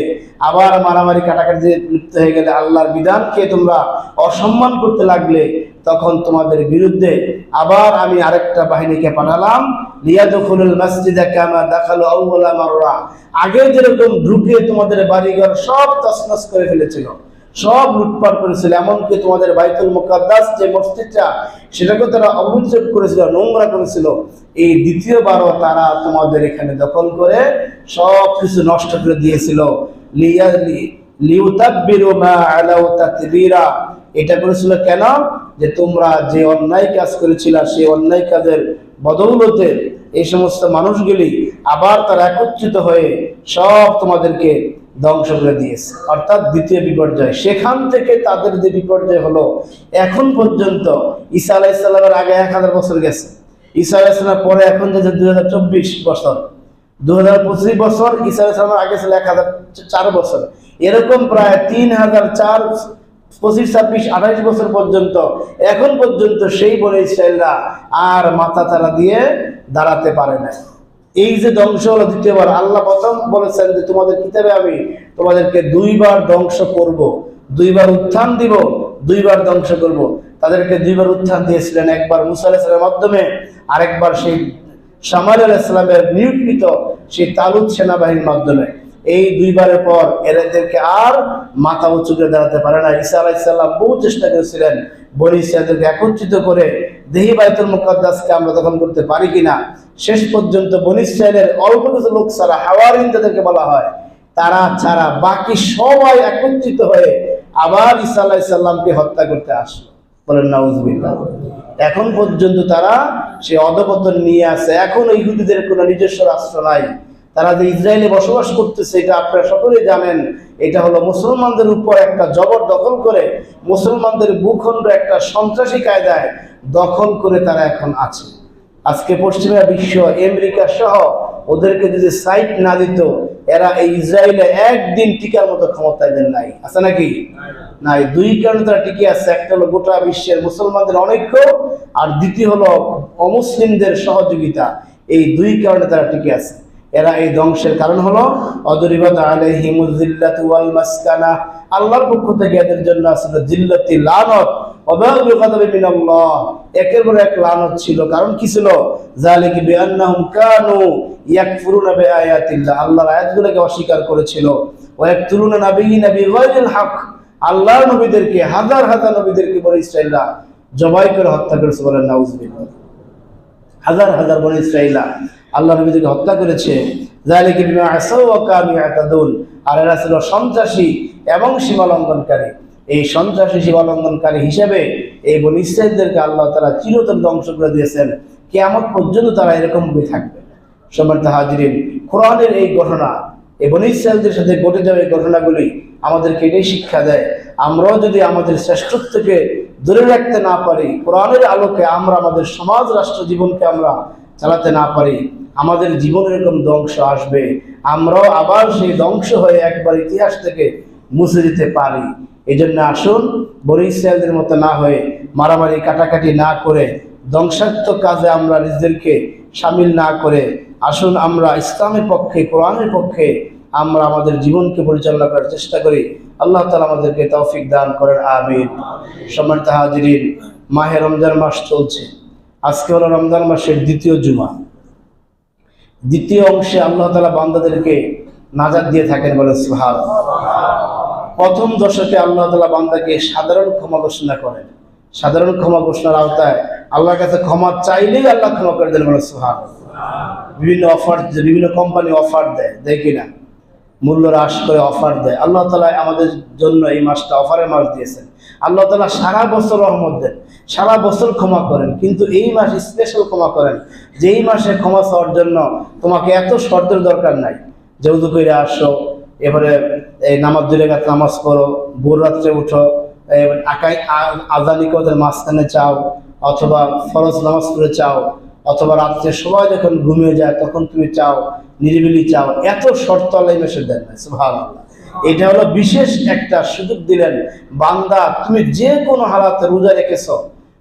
আবার মারামারি কাটাকাটি লিপ্ত হয়ে গেলে, আল্লাহর বিধানকে তোমরা অসম্মান করতে লাগলে, তখন তোমাদের বিরুদ্ধে আবার আমি আরেকটা বাহিনীকে পাঠালাম, লিয়াদখুলুল মাসজিদা কামা দাখালু আউওয়ালা মাররা। আগে যেরকম ঢুকে তোমাদের বাড়িঘর সব তছনছ করে ফেলেছিল, সব লুটপাট করেছিল, এমনকি তোমাদের বাইতুল মুকাদ্দাস যে মসজিদটা সেটাকে তারা অবচ্ছেদ করেছিল, নোংরা করেছিল। এই দ্বিতীয়বারও তারা তোমাদের এখানে দখল করে সব কিছু নষ্ট করে দিয়েছিল। লিউতাব্বিরু মা আলাউ তাতবীরা, এটা করেছিল কেন? যে তোমরা যে অন্যায় কাজ করেছিলা, সেই অন্যায় কাজের বদৌলতে এই সমস্ত মানুষগুলি আবার তারা একত্রিত হয়ে সব তোমাদেরকে ধ্বংস করে দিয়েছে, অর্থাৎ দ্বিতীয় বিপর্যয়। সেখান থেকে তাদের যে বিপর্যয় হলো এখন পর্যন্ত, ঈসা আলাইহিস সালামের আগে 1000 বছর গেছে, ঈসা আলাইহিস সালামের পরে এখন যে 2024 বছর, 2025 বছর, ঈসা আলাইহিস সালামের আগে ছিল 1004 বছর, এরকম প্রায় 3004, 25, 26, 28 বছর পর্যন্ত এখন পর্যন্ত সেই বনে ইসরায়েলরা আর মাথা তারা দিয়ে দাঁড়াতে পারে না। এই যে ধ্বংস হলো দ্বিতীয়বার, আল্লাহ প্রথম বলেছেন যে তোমাদের কিতাবে আমি তোমাদেরকে 2 বার ধ্বংস করব, 2 বার উত্থান দিব, 2 বার ধ্বংস করব। তাদেরকে 2 বার উত্থান দিয়েছিলেন, একবার মুসা আলাইহিস সালামের মাধ্যমে, আরেকবার সেই শামুয়েল আলাইহিস সালামের নিয়োগকৃত সেই তালুত সেনাবাহিনীর মাধ্যমে। এই 2 বারের পর এদেরকে আর মাথা উঁচু করে দাঁড়াতে পারে না। ঈসা আলাইহিস সালাম বহু চেষ্টা করেছিলেন বনী ইসরায়েলদেরকে একত্রিত করে দেহি বাইতুল মুকাদ্দাসকে আমরা দখল করতে পারি কিনা। শেষ পর্যন্ত বনী ইসরায়েলের অল্প কিছু লোক ছাড়া, হাওয়ারিন যাদেরকে বলা হয়, তারা ছাড়া বাকি সবাই একত্রিত হয়ে আবার ঈসা আলাইহিস সালামকে হত্যা করতে আসলো। বলেন নাউজুবিল্লাহ। এখন পর্যন্ত তারা সে অধঃপতন নিয়ে আছে। এখন ইহুদিদের কোনো নিজস্ব রাষ্ট্র নাই, তারা যে ইসরায়েলে বসবাস করতেছে এটা আপনারা সকলেই জানেন। এটা হলো মুসলমানদের উপর একটা জবর দখল করে, মুসলমানদের ভূখণ্ড একটা সন্ত্রাসী কায়দায় দখল করে তারা এখন আছে। আজকে পশ্চিমা বিশ্ব, আমেরিকা সহ ওদেরকে যদি সাইট না দিত, এরা এই ইসরায়েলে একদিন টিকার মতো ক্ষমতা এদের নাই, আছে নাকি? নাই। 2 কারণে তারা টিকে আছে। একটা হলো গোটা বিশ্বের মুসলমানদের অনৈক্য, আর দ্বিতীয় হলো অমুসলিমদের সহযোগিতা। এই 2 কারণে তারা টিকে আছে। এরা এই ধ্বংসের কারণ হলো অদরিবাত আলাইহিমুজ জিল্লাতু ওয়াল মাসকানা, আল্লাহর পক্ষ থেকে এদের জন্য আসলে জিল্লাতি লানত, ওয়াবাউল গাদাবি মিনাল্লাহ, একের পর এক লানত ছিল। কারণ কি ছিল? যালিকা বিআন্নাহুম কানু ইয়াকফুরুনা বিআয়াতিল্লাহ, আল্লাহর আয়াতগুলোকে অস্বীকার করেছিল। ওয়া ইয়াকতুলুনা নাবিয়্যিনা বিগাইরিল হক, আল্লাহর নবীদেরকে, হাজার হাজার নবীদেরকে বনী ইসরাইলরা জবাই করে হত্যা করেছে। বলেন নাউজুবিল্লাহ। হাজার হাজার বনী ইসরাইলরা আল্লাহ নবীদেরকে হত্যা করেছে। যালিকা বিমা আসাউ ওয়া কানু ইয়াতাদুন, আর এরা ছিল সন্ত্রাসী এবং সীমালঙ্ঘনকারী। এই সন্ত্রাসী সীমালঙ্ঘনকারী হিসেবে এই বনী ইসরাইলদেরকে আল্লাহ তাআলা চিরতরে ধ্বংস করে দিয়েছেন। কিয়ামত পর্যন্ত তারা এরকম ভাবে থাকবে। সম্মানিত হাজিরিন, কোরআনের এই ঘটনা এই বনী ইসরায়েলদের সাথে ঘটে যাওয়া এই ঘটনাগুলি আমাদেরকে এটাই শিক্ষা দেয়, আমরাও যদি আমাদের শ্রেষ্ঠত্বকে ধরে রাখতে না পারি, কোরআনের আলোকে আমরা আমাদের সমাজ রাষ্ট্র জীবনকে আমরা চালাতে না পারি, আমাদের জীবনে এরকম ধ্বংস আসবে, আমরাও আবার সেই ধ্বংস হয়ে একবার ইতিহাস থেকে মুছে দিতে পারি। এই জন্য আসুন বনী ইসরায়েলদের মতো না হয়ে, মারামারি কাটাকাটি না করে, ধ্বংসাত্মক কাজে আমরা নিজেদেরকে সামিল না করে, আসুন আমরা ইসলামের পক্ষে, কোরআনের পক্ষে আমরা আমাদের জীবনকে পরিচালনা করার চেষ্টা করি। আল্লাহ তাআলা আমাদেরকে তৌফিক দান করেন, আমিন। সম্মানিত হাজিরিন, মাহে রমজান মাস চলছে। আজকে হলো রমজান মাসের দ্বিতীয় জুমা। দ্বিতীয় অংশে আল্লাহ তাআলা বান্দাদেরকে নাজাত দিয়ে থাকেন, বলে সুবহানাল্লাহ। প্রথম দশকে আল্লাহ তাআলা বান্দাকে সাধারণ ক্ষমা ঘোষণা করেন। সাধারণ ক্ষমা ঘোষণার আওতায় আল্লাহর কাছে ক্ষমা চাইলেই আল্লাহ ক্ষমা করে দেন, বলে সুবহানাল্লাহ। বিভিন্ন অফার, বিভিন্ন কোম্পানি অফার দেয়, দেয় কিনা, মূল্য হ্রাস করে অফার দেয়। আল্লাহ তাআলা আমাদের জন্য এই মাসটা অফারের মাস দিয়েছেন। আল্লাহ তাআলা সারা বছর রহমত দেন, সারা বছর ক্ষমা করেন, কিন্তু এই মাস স্পেশাল ক্ষমা করেন, যে এই মাসে ক্ষমা চাওয়ার জন্য তোমাকে এত শর্তের দরকার নাই। যে উযু করে আসো, এবারে এই নামাজ 2 রাকাত নামাজ পড়ো, ভোর রাত্রে উঠো, আজানিকদের মাঝখানে চাও, অথবা ফরজ নামাজ পড়ে চাও, অথবা রাত্রে সবাই যখন ঘুমিয়ে যায় তখন তুমি চাও, নিরিবিলি চাও, এত শর্ত আল্লাহ এই মাসে দেন না। সুবহানাল্লাহ। এটা হলো বিশেষ একটা সুযোগ দিলেন, বান্দা তুমি যে কোনো হালাতে রোজা রেখেছো,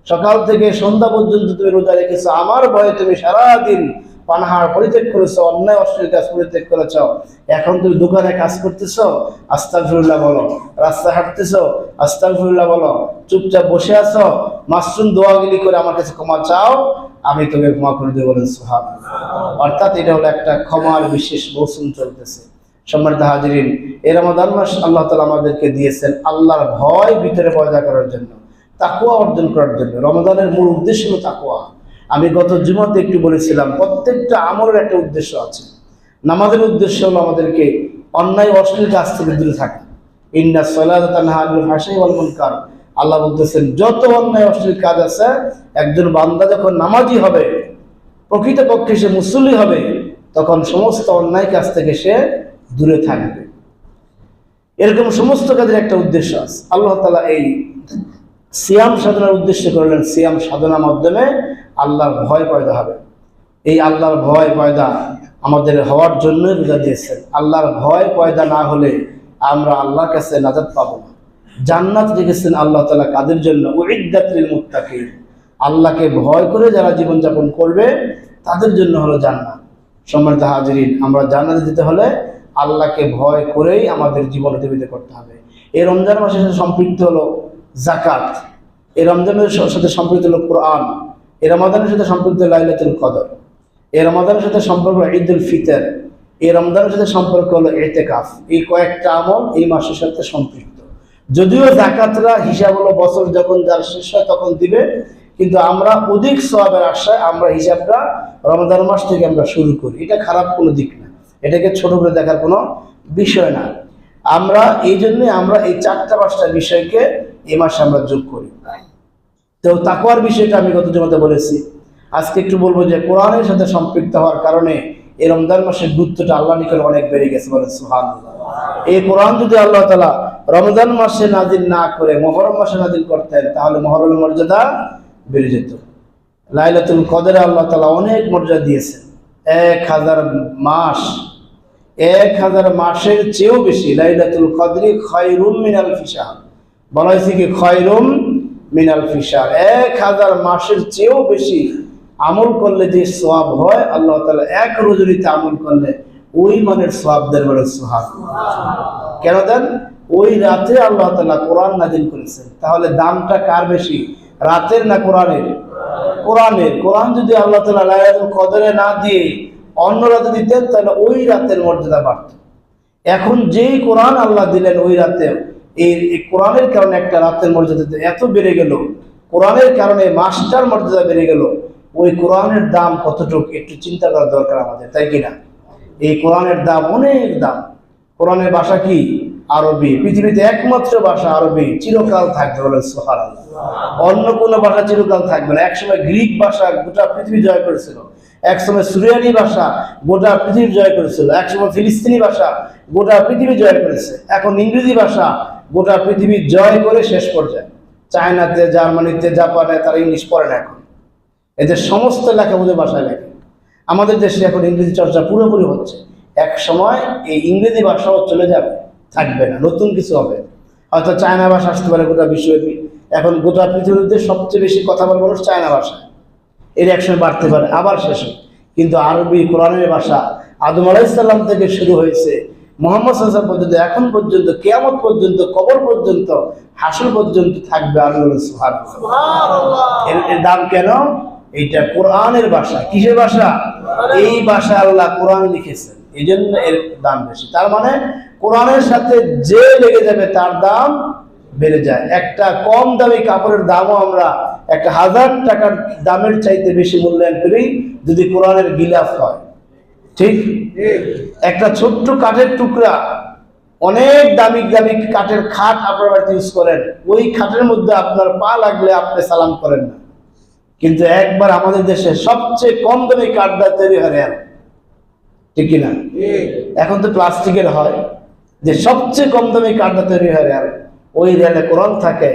সকাল থেকে সন্ধ্যা পর্যন্ত তুমি রোজা রেখেছো, আমার ভয়ে তুমি সারাদিন পানাহার পরিত্যাগ করেছো, অন্যায় অশ্লীল কাজ পরিত্যাগ করেছো, এখন তুমি দোকানে কাজ করতেছো, আস্তাগফিরুল্লাহ বলো, রাস্তা হাঁটতেছো, আস্তাগফিরুল্লাহ বলো, চুপচাপ বসে আছো, মাসরুম দোয়াগুলি করে আমার কাছে ক্ষমা চাও, আমি তোকে ক্ষমা করে দেবো, বলেন সুবহানাল্লাহ। অর্থাৎ এটা হলো একটা ক্ষমার বিশেষ মৌসুম চলতেছে। সম্মানিত হাজিরিন, এই রমাদান মাস আল্লাহ তাআলা আমাদেরকে দিয়েছেন আল্লাহর ভয় ভিতরে পয়দা করার জন্য, তাকওয়া অর্জন করার জন্য। রমাদানের মূল উদ্দেশ্য হলো তাকওয়া। আমি গত জুমাতে একটু বলেছিলাম, প্রত্যেকটা আমলের একটা উদ্দেশ্য আছে। নামাজের উদ্দেশ্য হলো আমাদেরকে অন্যায় অশ্লীল কাজ থেকে দূরে থাকা। ইন্নাস সালাতা তানহা আনিল ফাহশাই ওয়াল মুনকার। আল্লাহ বলতেছেন যত অন্যায় অশ্লীল কাজ আছে, একজন বান্দা যখন নামাজি হবে, প্রকৃতপক্ষে সে মুসল্লি হবে, তখন সমস্ত অন্যায় কাজ থেকে সে দূরে থাকবে। এরকম সমস্ত কাজের একটা উদ্দেশ্য আছে। আল্লাহ তাআলা এই সিয়াম সাধনার উদ্দেশ্য করলেন, সিয়াম সাধনার মাধ্যমে আল্লাহর ভয় পয়দা হবে। এই আল্লাহর ভয় পয়দা আমাদের হওয়ার জন্যই রোজা দিয়েছেন। আল্লাহর ভয় পয়দা না হলে আমরা আল্লাহর কাছে নাজাত পাবো না। জান্নাত রেখেছেন আল্লাহ তাআলা কাদের জন্য? উইদ্দাত লিল মুত্তাকিন। আল্লাহকে ভয় করে যারা জীবনযাপন করবে তাদের জন্য হলো জান্নাত। সম্মানিত হাজিরিন, আমরা জান্নাতে যেতে হলে আল্লাহকে ভয় করেই আমাদের জীবন অতিবাহিত করতে হবে। এই রমজান মাসের সাথে সম্পৃক্ত হলো যাকাত, এই রমজানের সাথে সম্পৃক্ত হলো কোরআন, এই রমাদানের সাথে সম্পৃক্ত লাইলাতুল কদর, এই রমাদানের সাথে সম্পর্ক ঈদুল ফিতর, এই রমজানের সাথে সম্পর্ক হলো ইতিকাফ। এই কয়েকটা আমল এই মাসের সাথে সম্পৃক্ত। যদিও যাকাতরা হিসাব হলো বছর যখন যার শেষ হয় তখন দিবে, কিন্তু আমরা অধিক সওয়াবের আশায় আমরা হিসাবটা রমজান মাস থেকে আমরা শুরু করি। এটা খারাপ কোনো দিক না, এটাকে ছোট করে দেখার কোনো বিষয় না। আমরা এই জন্য আমরা এই 4-5টা বিষয়কে এই মাসে আমরা যোগ করি। তো তাকওয়ার বিষয়টা আমি গত জুমাতে বলেছি। আজকে একটু বলবো যে কোরআনের সাথে সম্পৃক্ত হওয়ার কারণে এই রমজান মাসের গুরুত্বটা আল্লাহ নিকট অনেক বেড়ে গেছে, বলে সুবহানাল্লাহ। এই কোরআন যদি আল্লাহ তাআলা রমজান মাসে নাজিল না করে মুহররম মাসে নাজিল করতেন, তাহলে মুহররমের মর্যাদা বেড়ে যেত। লাইলাতুল কদরে আল্লাহ তাআলা অনেক মর্যাদা দিয়েছেন। 1000 মাস, 1000 মাসের চেয়েও বেশি। লাইলাতুল কদরি খায়রুম মিন আলফি শাহর, বলা হয়েছে কি খায়রুম মিন আলফি শাহর। 1000 মাসের চেয়েও বেশি আমল করলে যে সওয়াব হয়, আল্লাহ তাআলা এক রজনীতে আমল করলে ওই মানের সওয়াব দেন, বলে সুবহানাল্লাহ। কেন দেন? ওই রাতে আল্লাহ তাআলা কোরআন নাজিল করেছেন। তাহলে দামটা কার বেশি, রাতের না কোরআনের? কোরআনের। কোরআন যদি আল্লাহ তাআলা লাইলাতুল কদরে না দিয়ে অন্য রাতে দিতেন, তাহলে ওই রাতের মর্যাদা বাড়ত। এখন যেই কোরআন আল্লাহ দিলেন ওই রাতে, এই কোরআনের কারণে একটা রাতের মর্যাদা এত বেড়ে গেল, কোরআনের কারণে মাসটার মর্যাদা বেড়ে গেল। ওই কোরআনের দাম কতটুকু একটু চিন্তা করার দরকার আমাদের, তাই কিনা? এই কোরআনের দাম অনেক দাম। কোরআনের ভাষা কি? আরবি। পৃথিবীতে একমাত্র ভাষা আরবি, চিরকাল থাকবে, বলে সুবহানাল্লাহ। অন্য কোনো ভাষা চিরকাল থাকবে না। একসময় গ্রিক ভাষা গোটা পৃথিবী জয় করেছিল, একসময় সুরিয়ানি ভাষা গোটা পৃথিবী জয় করেছিল, একসময় ফিলিস্তিনি ভাষা গোটা পৃথিবী জয় করেছে, এখন ইংরেজি ভাষা গোটা পৃথিবী জয় করে শেষ পর্যায়ে। চায়নাতে, জার্মানিতে, জাপানে তারা ইংলিশ পড়ে না এখন, এদের সমস্ত লেখা ওদের ভাষায় লেখে। আমাদের দেশে এখন ইংরেজি চর্চা পুরোপুরি হচ্ছে। এক সময় এই ইংরেজি ভাষাও চলে যাবে, থাকবে না, নতুন কিছু হবে। হয়তো চায়না ভাষা আসতে পারে গোটা বিশ্বব্যাপী। এখন গোটা পৃথিবীতে সবচেয়ে বেশি কথা বলে মানুষ চায়না ভাষা, এর একসময় বাড়তে পারে, আবার শেষ হয়। কিন্তু আরবি কোরআনের ভাষা আদম আলাইহিস সালাম থেকে শুরু হয়েছে মুহাম্মদ সাল্লাল্লাহু আলাইহি ওয়াসাল্লাম পর্যন্ত, এখন পর্যন্ত, কিয়ামত পর্যন্ত, কবর পর্যন্ত, হাসর পর্যন্ত থাকবে। আল্লাহ সুবহানাল্লাহ। এর দাম কেন? এইটা কোরআনের ভাষা। কিসের ভাষা? এই ভাষা আল্লাহ কোরআন লিখেছেন, এই জন্য এর দাম বেশি। তার মানে কোরআনের সাথে যে লেগে যাবে তার দাম বেড়ে যায়। একটা কম দামি কাপড়ের দামও আমরা 1000 টাকার দামের চাইতে বেশি মূল্যায়ন করি যদি কোরআনের গিলাফ হয়। ঠিক? একটা ছোট্ট কাঠের টুকরা, অনেক দামি দামি কাঠের খাট আপনার বাড়িতে ইউজ করেন, ওই খাটের মধ্যে আপনার পা লাগলে আপনি সালাম করেন না। কিন্তু একবার আমাদের দেশে সবচেয়ে কম দামি কাঠ দিয়ে তৈরি হয় রেল, ঠিক কিনা? এখন তো প্লাস্টিকের হয়, যে সবচেয়ে কম দামি কাঠ দিয়ে তৈরি হয় রেল, ওই রেলে কোরআন থাকে।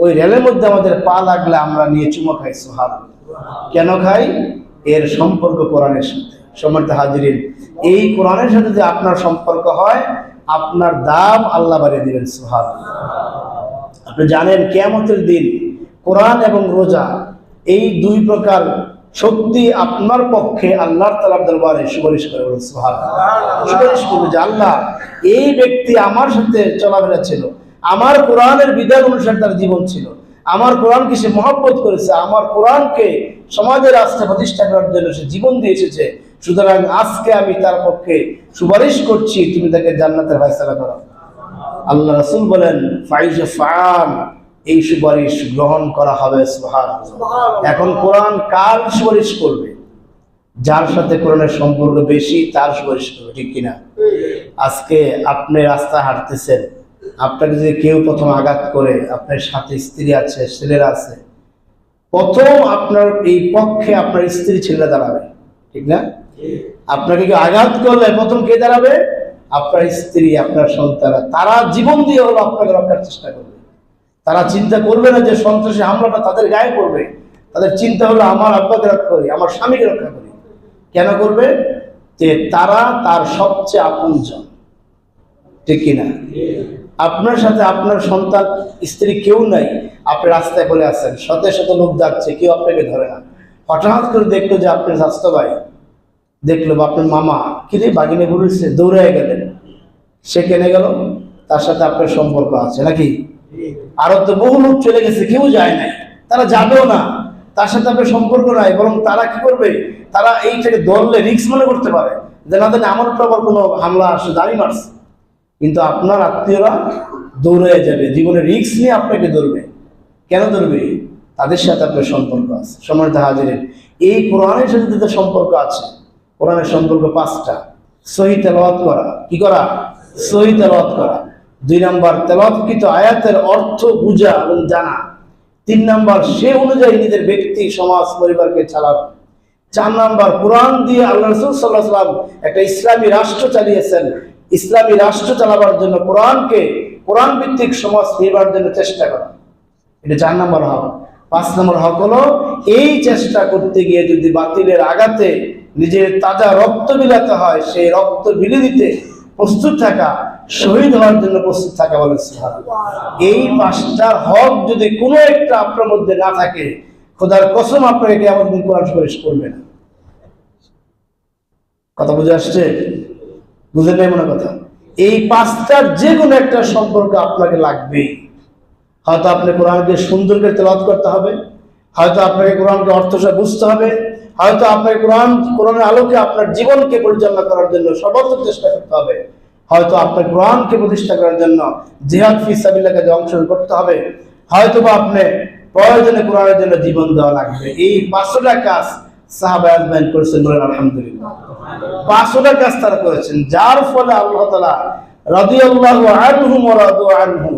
ওই রেলের মধ্যে আমাদের পা লাগলে আমরা নিয়ে চুমো খাই। সুবহানাল্লাহ। কেন খাই? এর সম্পর্ক কোরআনের সাথে। সম্মানিত হাজিরিন, এই কোরআনের সাথে যদি আপনার সম্পর্ক হয়, আপনার দাম আল্লাহ বাড়িয়ে দিবেন। সুবহানাল্লাহ। আপনি জানেন কিয়ামতের দিন কোরআন এবং রোজা, এই দুই প্রকার শক্তি আপনার পক্ষে আল্লাহর তাআলার দরবারে সুপারিশ করে। সুবহানাল্লাহ। সুপারিশ করবে যে আল্লাহ, এই ব্যক্তি আমার সাথে চলাফেরা ছিল, আমার কোরআনের বিধান অনুসারে তার জীবন ছিল, আমার কোরআনকে সে মহব্বত করেছে, আমার কোরআনকে সমাজের রাস্তায় প্রতিষ্ঠা করার জন্য সে জীবন দিয়ে এসেছে, সুতরাং আজকে আমি তার পক্ষে সুপারিশ করছি, তুমি তাকে জান্নাতের ফয়সালা করো। আল্লাহ রাসূল বলেন, ফাইজাফান, এই সুপারিশ গ্রহণ করা হবে। সুবহানাল্লাহ। এখন কোরআন কার সুপারিশ করবে? যার সাথে কোরআনের সম্পর্ক বেশি তার সুপারিশ করবে, ঠিক কিনা? আজকে আপনি রাস্তায় হাঁটতেছেন, আপনাকে যদি কেউ প্রথম আঘাত করে, আপনার সাথে স্ত্রী আছে, ছেলেরা আছে, প্রথম আপনার এই পক্ষে আপনার স্ত্রী ছেলেরা দাঁড়াবে, ঠিক না? আপনাকে কেউ আঘাত করলে প্রথম কে দাঁড়াবে? আপনার স্ত্রী, আপনার সন্তানরা। তারা জীবন দিয়ে হলো আপনাকে রক্ষার চেষ্টা করবে। তারা চিন্তা করবে না যে সন্ত্রাসী হামলাটা তাদের গায়ে পড়বে, তাদের চিন্তা হলো আমার আব্বাকে রক্ষা করি, আমার স্বামীকে রক্ষা করি। কেন করবে? যে তারা তার সবচেয়ে আপনজন, ঠিক কিনা? আপনার সাথে আপনার সন্তান, স্ত্রী কেউ নাই, আপনি রাস্তায় বলে আছেন, শত শত লোক যাচ্ছে, কেউ আপনাকে ধরে না। হঠাৎ করে দেখলো যে আপনার স্বাস্থ্য ভাই, দেখলো বা আপনার মামা, কিরে বাগিনে বলেছে, দৌড়ে গেলেন, সে কেনে গেল, তার সাথে আপনার সম্পর্ক আছে নাকি? আরো তো বহু লোক চলে গেছে, কেউ যায় নাই, তারা যাবেও না, তার সাথে আপনার সম্পর্ক নাই, বরং তারা কি করবে? তারা এইটাকে ধরলে রিস্ক মনে করতে পারে যে না জানি আমার উপর আবার কোনো হামলা আসে, দাঁড়িয়ে মারছে। কিন্তু আপনার আত্মীয়রা দৌড়ে যাবে, জীবনে রিস্ক নিয়ে আপনাকে ধরবে। কেন ধরবে? তাদের সাথে আপনার সম্পর্ক আছে। সম্মানিত হাজিরিন, এই কোরআনের সাথে তাদের সম্পর্ক আছে। কোরআনের সম্পর্ক 5টা। সহিহ তেলাওয়াত করা। কি করা? সহিহ তেলাওয়াত করা। 2 নাম্বার, তেলাওয়াতকৃত আয়াতের অর্থ বুঝা এবং জানা। 3 নাম্বার, সে অনুযায়ী নিজের ব্যক্তি, সমাজ, পরিবারকে চালানো। 4 নাম্বার, কোরআন দিয়ে আল্লাহ রাসূল সাল্লাল্লাহু আলাইহি ওয়াসাল্লাম একটা ইসলামী রাষ্ট্র চালিয়েছেন। ইসলামী রাষ্ট্র চালাবার জন্য কোরআন ভিত্তিক সমাজ নির্মাণের জন্য চেষ্টা করা, এটা 4 নম্বর হক। 5 নম্বর হক হলো এই চেষ্টা করতে গিয়ে যদি বাতিলের আঘাতে নিজের তাজা রক্ত বিলাতে হয়, সেই রক্ত বিলি দিতে প্রস্তুত থাকা, শহীদ হওয়ার জন্য প্রস্তুত থাকা। বলে সুবহানাল্লাহ। এই 5টা হক যদি কোনো একটা আপনার মধ্যে না থাকে, খোদার কসম আপনাকে কিয়ামত দিন কোরআন সুপারিশ করবে না। কথা বুঝে আসছে? বুঝেন নাই মনে কথা? এই 5টার যে কোনো একটা সম্পর্ক আপনাকে লাগবেই। হয়তো আপনি কোরআনকে সুন্দর করে তেলাওয়াত করতে হবে, হয়তো আপনাকে কোরআনকে অর্থসহ বুঝতে হবে, হয়তো আপনাকে কোরআনের আলোকে আপনার জীবনকে পরিচালনা করার জন্য সর্বোচ্চ চেষ্টা করতে হবে, হয়তো আপনার কোরআনকে প্রতিষ্ঠা করার জন্য জিহাদ ফি সাবিলিল্লাহ কাজে অংশগ্রহণ করতে হবে, হয়তো বা আপনি প্রয়োজনে কোরআনের জন্য জীবন দেওয়া লাগবে। এই 5টা কাজ সাহাবায়ে আজমাইন করেছেন, বলেন আলহামদুলিল্লাহ। 5টা কাজ তারা করেছেন, যার ফলে আল্লাহ তাআলা রাদিয়াল্লাহু আনহুম ওয়া রাদু আনহু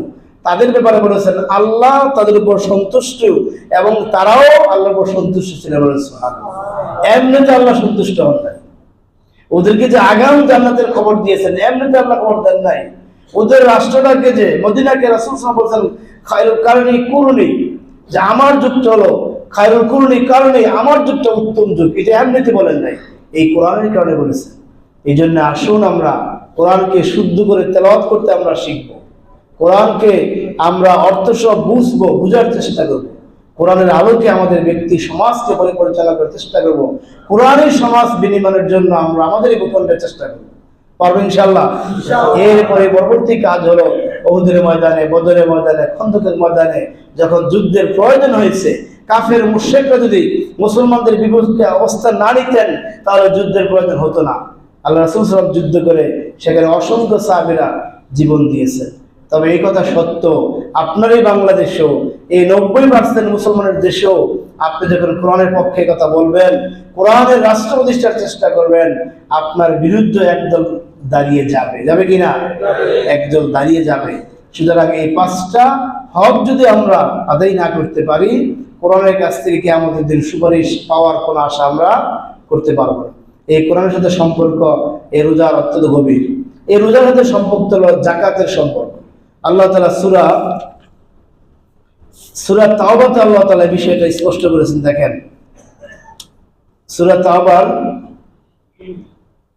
তাদের ব্যাপারে বলেছেন আল্লাহ তাদের উপর সন্তুষ্ট এবং তারাও আল্লাহর উপর সন্তুষ্ট ছিলেন। বলেন সুবহানাল্লাহ। এমনিতে আল্লাহ সন্তুষ্ট হন নাই। ওদেরকে যে আগাম জান্নাতের খবর দিয়েছেন এমনিতে আল্লাহ খবর দেন নাই। ওদের রাষ্ট্রটাকে যে মদিনাকে রাসূল সাল্লাল্লাহু আলাইহি ওয়াসাল্লাম বলেছেন খায়রুল কারনি কুরুনি, যে আমার যুগটা হলো খায়রুল কুরুনি কারনি, আমার যুগটা উত্তম যুগ, এটা এমনিতে বলেন নাই, এই কোরআনের কারণে বলেছেন। এই জন্য আসুন আমরা কোরআনকে শুদ্ধ করে তেলাওয়াত করতে আমরা শিখব, কোরআনকে আমরা অর্থ সহ বুঝবো, বুঝার চেষ্টা করব, কোরআনের আলোকে আমাদের ব্যক্তি সমাজকে পরিচালনা করার চেষ্টা করব, কোরআনের সমাজ বিনিময়ের জন্য আমরা আমাদের ভূখণ্ডের চেষ্টা করব। পারবো ইনশাআল্লাহ। এরপরে পরবর্তী কাজ হলো উহুদের ময়দানে, বদরের ময়দানে, খন্দকের ময়দানে যখন যুদ্ধের প্রয়োজন হয়েছে, কাফের মুশরিকরা যদি মুসলমানদের বিপক্ষে অবস্থান না নিতেন তাহলে যুদ্ধের প্রয়োজন হতো না। আল্লাহ রাসূল সাল্লাল্লাহু আলাইহি ওয়াসাল্লাম যুদ্ধ করে সেখানে অসংখ্য সাহাবীরা জীবন দিয়েছেন। তবে এই কথা সত্য, আপনার এই বাংলাদেশেও, এই 90% মুসলমানের দেশেও আপনি যখন কোরআনের পক্ষে কথা বলবেন, কোরআনের রাষ্ট্র প্রতিষ্ঠার চেষ্টা করবেন, আপনার বিরুদ্ধে একদল দাঁড়িয়ে যাবে, যাবে কিনা? একদল দাঁড়িয়ে যাবে। সুতরাং এই 5টা হক যদি আমরা আদায় না করতে পারি, কোরআনের কাছ থেকে কিয়ামতের দিন সুপারিশ পাওয়ার কোনো আশা আমরা করতে পারবো না। এই কোরআনের সাথে সম্পর্ক এই রোজার অত্যন্ত গভীর। এই রোজার সাথে সম্পর্ক হলো জাকাতের সম্পর্ক। আল্লাহ তাআলা সূরা তাওবাতে আল্লাহ তাআলা বিষয়টা স্পষ্ট করেছেন। দেখেন সূরা তাওবার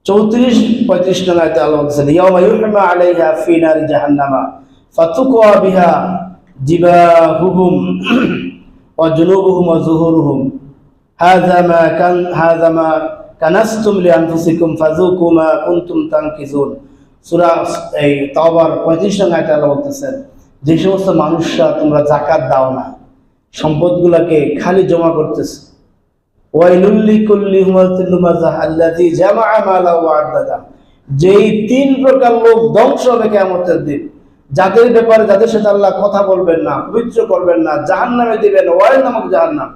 34-35 নং আয়াতে আল্লাহ বলেছেন, ইয়াওমা ইউহমা আলাইহা ফি নারি জাহান্নামা ফাতুকওয়া বিহা জিবাহুহুম ওয়া জুনুবুহুম ওয়া যুহুরুহুম হাযা মা কানাসতুম লিআনফুসিকুম ফাযুকু মা কুনতুম তানকিজুন। সূরা এই তাওবার 35 নং আয়াতে আল্লাহ বলতেছেন, যে সমস্ত মানুষরা তোমরা যাকাত দাও না, সম্পদগুলোকে খালি জমা করতেছ, ওয়াইলুল লিকুল্লি হুমাযাতিল লুমাযাহ আল্লাযী জামাআ মালা ওয়া আদ্দাদা, যেই 3 প্রকার লোক ধ্বংস হবে কিয়ামতের দিন, যাদের ব্যাপারে যাদের সাথে আল্লাহ কথা বলবেন না, পবিত্র করবেন না, জাহান্নামে দিবেন, ওয়াইল নামক জাহান্নাম,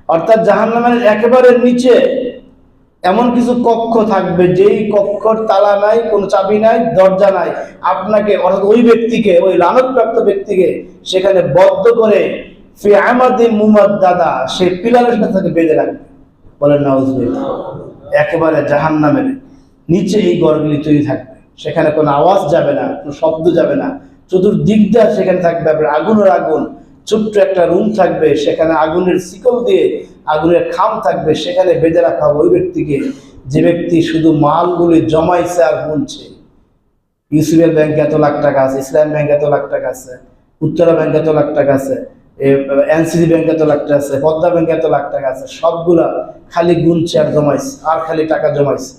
অর্থাৎ জাহান্নামের একেবারে নিচে এমন কিছু কক্ষ থাকবে, যেই কক্ষর তালা নাই, কোনো চাবি নাই, দরজা নাই, আপনাকে অর্থাৎ ওই ব্যক্তিকে, ওই লানতপ্রাপ্ত ব্যক্তিকে সেখানে বদ্ধ করে ফি আমাদি মুমাদ্দাদা, সে পিলারের সাথে বেঁধে রাখবে। বলেন নাউজুবিল্লাহ। একেবারে জাহান্নামের নিচে এই ঘরগুলি তৈরি থাকবে, সেখানে কোনো আওয়াজ যাবে না, কোনো শব্দ যাবে না, চতুর্দিকটা সেখানে থাকবে আপনার আগুনের আগুন, ছোট্ট একটা রুম থাকবে, সেখানে আগুনের শিকল দিয়ে আগুনের খাম থাকবে, সেখানে বেঁধে রাখা ওই ব্যক্তিকে, যে ব্যক্তি শুধু মালগুলি জমাইছে আর গুনছে। ইউসিবিএল ব্যাংকে এত লাখ টাকা আছে, ইসলাম ব্যাংকে এত লাখ টাকা আছে, উত্তরা ব্যাংকে এত লাখ টাকা আছে, এনসিসি ব্যাংকে এত লাখ টাকা আছে, পদ্মা ব্যাংকে এত লাখ টাকা আছে, সবগুলা খালি গুনছে আর জমাইছে, আর খালি টাকা জমাইছে।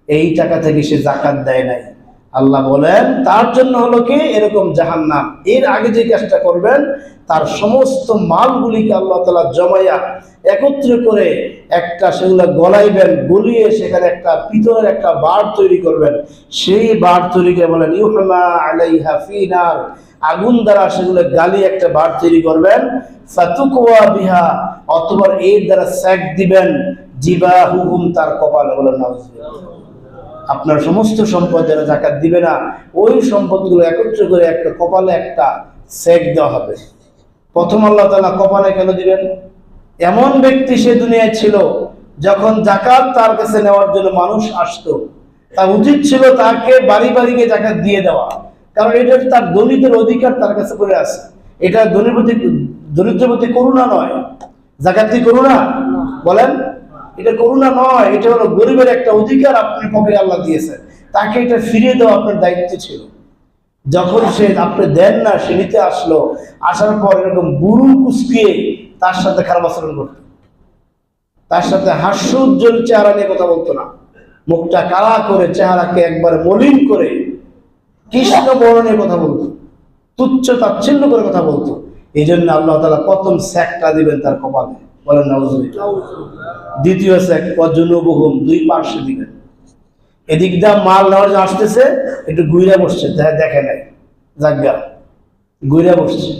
এই টাকা থেকে সে যাকাত দেয় নাই। আল্লাহ বলেন তার জন্য হলো কি এরকম জাহান্নাম। এর আগে যে কাজটা করবেন, তার সমস্ত মালগুলিকে আল্লাহ তাআলা জমাইয়া একত্রে করে একটা সেগুলো গলাইবেন, গলিয়ে সেখানে একটা পিতলের একটা বার তৈরি করবেন। সেই বার তৈরি করে বলেন ইউহমা আলাইহা ফি নার, আগুন দ্বারা সেগুলো গালিয়ে একটা বার তৈরি করবেন। ফাতুকওয়া বিহা, অথবা এর দ্বারা সেক দিবেন জিবাহুহুম, তার কপালে। বলেন নাউজুবিল্লাহ। আপনার সমস্ত সম্পদ যারা যাকাত দিবে না, ওই সম্পদগুলো একত্র করে একটা কপালে একটা সেক দেওয়া হবে। প্রথম আল্লাহ তাআলা কপালে কেন দিবেন? এমন ব্যক্তি সে দুনিয়ায় ছিল যখন যাকাত তার কাছে নেওয়ার জন্য মানুষ আসতো, তার উচিত ছিল তাকে বাড়ি বাড়ি গিয়ে যাকাত দিয়ে দেওয়া, কারণ এটা তার দরিদ্রের অধিকার তার কাছে করে আছে। এটা দরিদ্রের প্রতি করুণা নয়। যাকাত কি করুণা? বলেন, এটা করুণা নয়, এটা হলো গরিবের একটা অধিকার আপনি পকেটে আল্লাহ দিয়েছেন, তাকে এটা ফিরিয়ে দেওয়া আপনার দায়িত্ব ছিল। যখন সে আপনি দেন না, সে নিতে আসলো, আসার পর এরকম বুড়ু কুচকিয়ে তার সাথে খারাপ আচরণ করত, তার সাথে হাস্য উজ্জ্বল চেহারা নিয়ে কথা বলতো না, মুখটা কালা করে, চেহারাকে একবার মলিন করে, কৃষ্ণ বর্ণে কথা বলতো, তুচ্ছ তাচ্ছিল্য করে কথা বলতো। এই জন্য আল্লাহ তাআলা প্রথম সেকটা দিবেন তার কপালে। বলেন নাউজুবিল্লাহ। দ্বিতীয় সেক ওয়াজুনুবুহুম, দুই পার্শ্বে দিবেন। এদিক দিয়ে মাল নেওয়ার জন্য আসতেছে, একটু ঘুরে বসছে, দেখে নাই, জায়গা ঘুরে বসছে,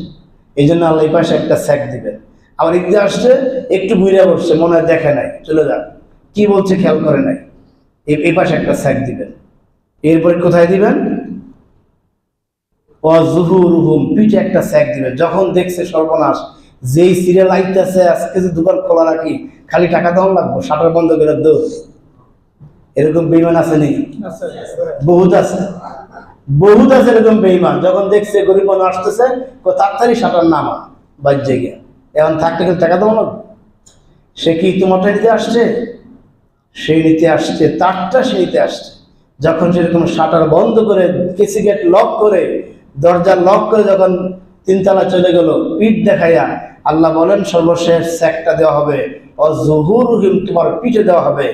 এই জন্য আল্লাহ এই পাশে একটা সেক দিবেন। আবার এদিক দিয়ে আসছে, একটু ঘুরে বসছে, মনে হয় দেখে নাই, চলে যাক, কি বলছে খেয়াল করে নাই, এই পাশে একটা সেক দিবেন। এরপরে কোথায় দিবেন? ওয়াজুহুরুহুম, পিঠে একটা সেক দিবেন। যখন দেখছে সর্বনাশ, যেই সিরিয়াল আইতেছে, আজকে যে দোকান খোলা রাখি, খালি টাকা দেওয়া লাগবো, শাটার বন্ধ করে দৌড়। এরকম বেঈমান আছে নি? বহুত আছে, বহুত আছে এরকম বেঈমান। যখন দেখছে গরিব মানুষ আসতেছে, তাড়াতাড়ি শাটার নামা বাজ্যে গিয়া, এখন থাকতে গেলে টাকা দেওয়া লাগবে। সে কি তোমারটা নিতে আসছে? সেই নিতে আসছে, তারটা সে নিতে আসছে। যখন সেরকম শাটার বন্ধ করে, কেসি গেট লক করে, দরজা লক করে যখন তিনতলা চলে গেল, পিঠ দেখাইয়া, আল্লাহ বলেন সর্বশেষ স্যাকটা দেওয়া হবে, অযুহুরুহিম, তোমার পিঠে দেওয়া হবে,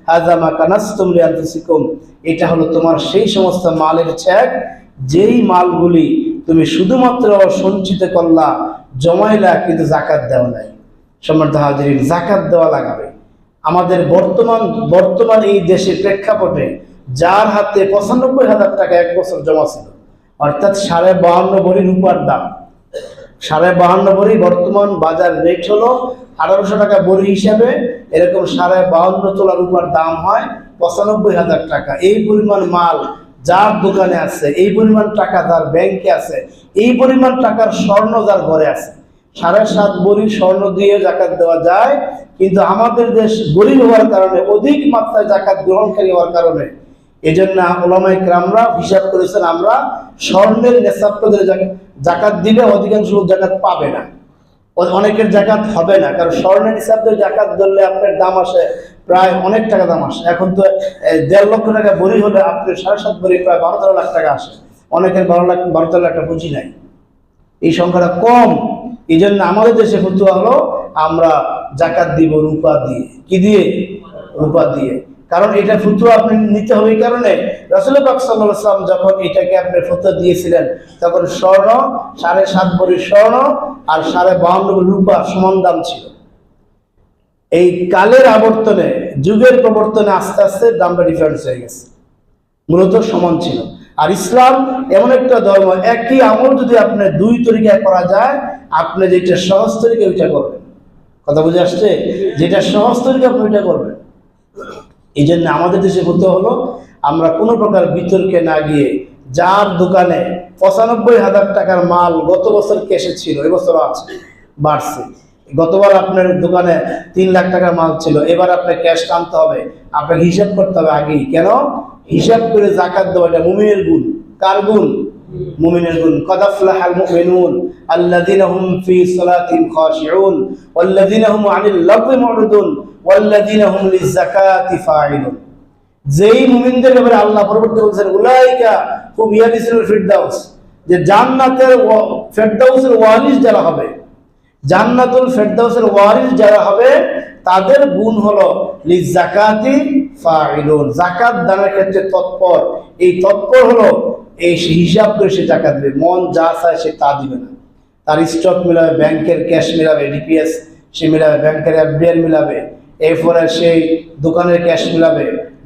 হাযা মা কানাজতুম লিআনফুসিকুম, এটা হলো তোমার সেই সমস্ত মালের চেক, যেই মালগুলি তুমি শুধুমাত্র সঞ্চিত করলা, জমাইলা, কিন্তু যাকাত দেওয়া নাই। সম্মানিত হাজিরিন, যাকাত দেওয়া লাগবে। আমাদের বর্তমান এই দেশের প্রেক্ষাপটে যার হাতে ৯৫,০০০ টাকা এক বছর জমা ছিল, অর্থাৎ ৫২.৫ ভরি রূপার দাম, ৫২.৫ ভরি বর্তমান বাজার রেট হলো ১৮০০ টাকা ভরি হিসাবে, এরকম ৫২.৫ তোলা রূপার দাম হয় ৯৫,০০০ টাকা। এই পরিমাণ মাল যার দোকানে আছে, এই পরিমাণ টাকা যার ব্যাংকে আছে, এই পরিমাণ টাকার স্বর্ণ যার ঘরে আছে, ৭.৫ ভরি স্বর্ণ দিয়ে যাকাত দেওয়া যায়। কিন্তু আমাদের দেশ গরিব হওয়ার কারণে, অধিক মাত্রায় যাকাত গ্রহণকারী হওয়ার কারণে, এই জন্য ওলামায়ে কেরামরা হিসাব করেছেন, আমরা স্বর্ণের নেশাব করে যাকাত দিলে অধিকাংশ লোক যাকাত পাবে না, অনেকের যাকাত হবে না। কারণ স্বর্ণের হিসাব করে যাকাত ধরলে আপনার দাম আসে প্রায় অনেক টাকা দাম আসে। এখন তো ১.৫ লক্ষ টাকা ভরি হলে আপনার ৭.৫ ভরি প্রায় ১২-১৩ লাখ টাকা আসে। অনেকের ১২-১৩ লাখ টাকা পুঁজি নাই, এই সংখ্যাটা কম। এই জন্য আমাদের দেশে ফতোয়া হলো আমরা যাকাত দিব রূপা দিয়ে। কি দিয়ে? রূপা দিয়ে। কারণ এটা ফতোয়া আপনি নিতে হবে, এই কারণে রাসূল পাক সাল্লাল্লাহু আলাইহি ওয়াসাল্লাম যখন এটাকে আপনি ফতোয়া দিয়েছিলেন, তখন স্বর্ণ ৭.৫ ভরি স্বর্ণ আর ৫২.৫ ভরি রূপা সমান দাম ছিল। এই কালের আবর্তনে, যুগের প্রবর্তনে আস্তে আস্তে দামটা ডিফারেন্স হয়ে গেছে, মূলত সমান ছিল। আর ইসলাম এমন একটা ধর্ম, একই আমল যদি আপনি দুই তরিকায় করা যায়, আপনি যেটা সহজ তরিকা ওইটা করবেন। কথা বুঝে আসছে? যেটা সহজ তরিকা আপনি ওইটা করবেন। এই জন্য আমাদের দেশে হতে হলো আমরা কোনো প্রকার বিতর্কে না গিয়ে, যার দোকানে ৯৫,০০০ টাকার মাল গত বছর ক্যাশে ছিল, এবছর আছে, বাড়ছে। গতবার আপনার দোকানে ৩ লাখ টাকার মাল ছিল, এবার আপনার ক্যাশ টানতে হবে, আপনাকে হিসাব করতে হবে আগেই। কেন? হিসাব করে যাকাত দেওয়া, এটা মুমিনের গুণ। কার গুণ? মুমিনের গুণ। কদ আফলাহাল মুমিনুন আল্লাযীনা হুম ফী সালাতিহিম খাশিউন ওয়াল্লাযীনা হুম আনিল লাগwi মুরিদুন ওয়াল্লাযীনা হুম লিয-যাকাতি ফাঈলুন। যেই মুমিনদের ব্যাপারে আল্লাহ পরবর্তী বলেছেন, উলাইকা হুম ইয়ারিসুল ফিরদাউস, যে জান্নাতের ফেরদাউসের ওয়ারিস যারা হবে, জান্নাতুল ফেরদাউসের ওয়ারিস যারা হবে, তাদের গুণ হলো লিয-যাকাতি ফাঈলুন, যাকাত দানের ক্ষেত্রে তৎপর। এই তৎপর হলো এই হিসাব করে সে যাকাত দেবে, মন যা চায় সে তা দিবে না। তার স্টক মিলাবে, ব্যাংকের ক্যাশ মিলাবে, ডিপিএস সে মিলাবে, ব্যাংকের এফডিআর মিলাবে, এরপরে সেই দোকানের ক্যাশ মিলাবে,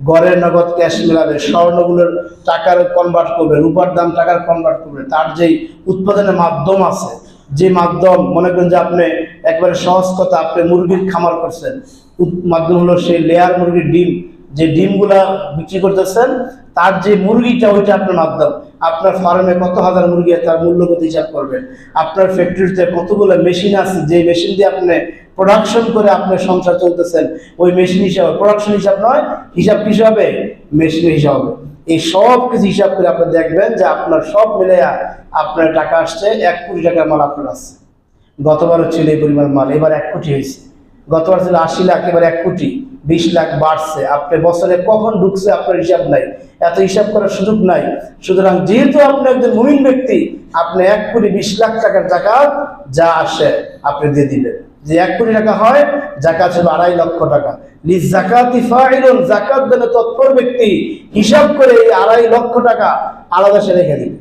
ঘরের নগদ ক্যাশ মিলাবে, স্বর্ণগুলোর টাকার কনভার্ট করবে, রূপার দাম টাকার কনভার্ট করবে। তার যেই উৎপাদনের মাধ্যম আছে, যে মাধ্যম, মনে করেন যে আপনি একবারে সহজ কথা, আপনি মুরগির খামার করছেন, মাধ্যম হলো সেই লেয়ার মুরগির ডিম, যে ডিমগুলা বিক্রি করতেছেন, তার যে মুরগিটা, ওইটা আপনার মাধ্যম। আপনার ফার্মে কত হাজার মুরগি, তার মূল্যগত হিসাব করবেন। আপনার ফ্যাক্টরিতে কতগুলো মেশিন আছে, যে মেশিন দিয়ে আপনি প্রোডাকশন করে আপনার সংসার চলতেছেন, ওই মেশিন হিসাবে, প্রোডাকশন হিসাব নয়, হিসাব কি হবে? মেশিনের হিসাব হবে। এই সব কিছু হিসাব করে আপনি দেখবেন যে আপনার সব মিলে আপনার টাকা আসছে ১ কোটি টাকার মাল আপনার আছে। গতবারও ছিল এই পরিমাণ মাল, এবার ১ কোটি হয়েছে। গতবার ছিল ৮০ লাখ, এবার ১ কোটি, ২০ লাখ বাড়ছে। আপনি বছরে কখন ঢুকছে আপনার হিসাব নাই, এত হিসাব করার সুযোগ নাই। সুতরাং যেহেতু আপনি একজন মুমিন ব্যক্তি, আপনি ১ কোটি ২০ লাখ টাকার যাকাত যা আসে আপনি দিয়ে দিবেন। যে ১ কোটি টাকা হয়, যাকাত হবে ২.৫ লক্ষ টাকা। লিয-যাকাতি ফাঈলুন, যাকাত দানে তৎপর ব্যক্তি হিসাব করে এই ২.৫ লক্ষ টাকা আলাদা সে রেখে দিবে।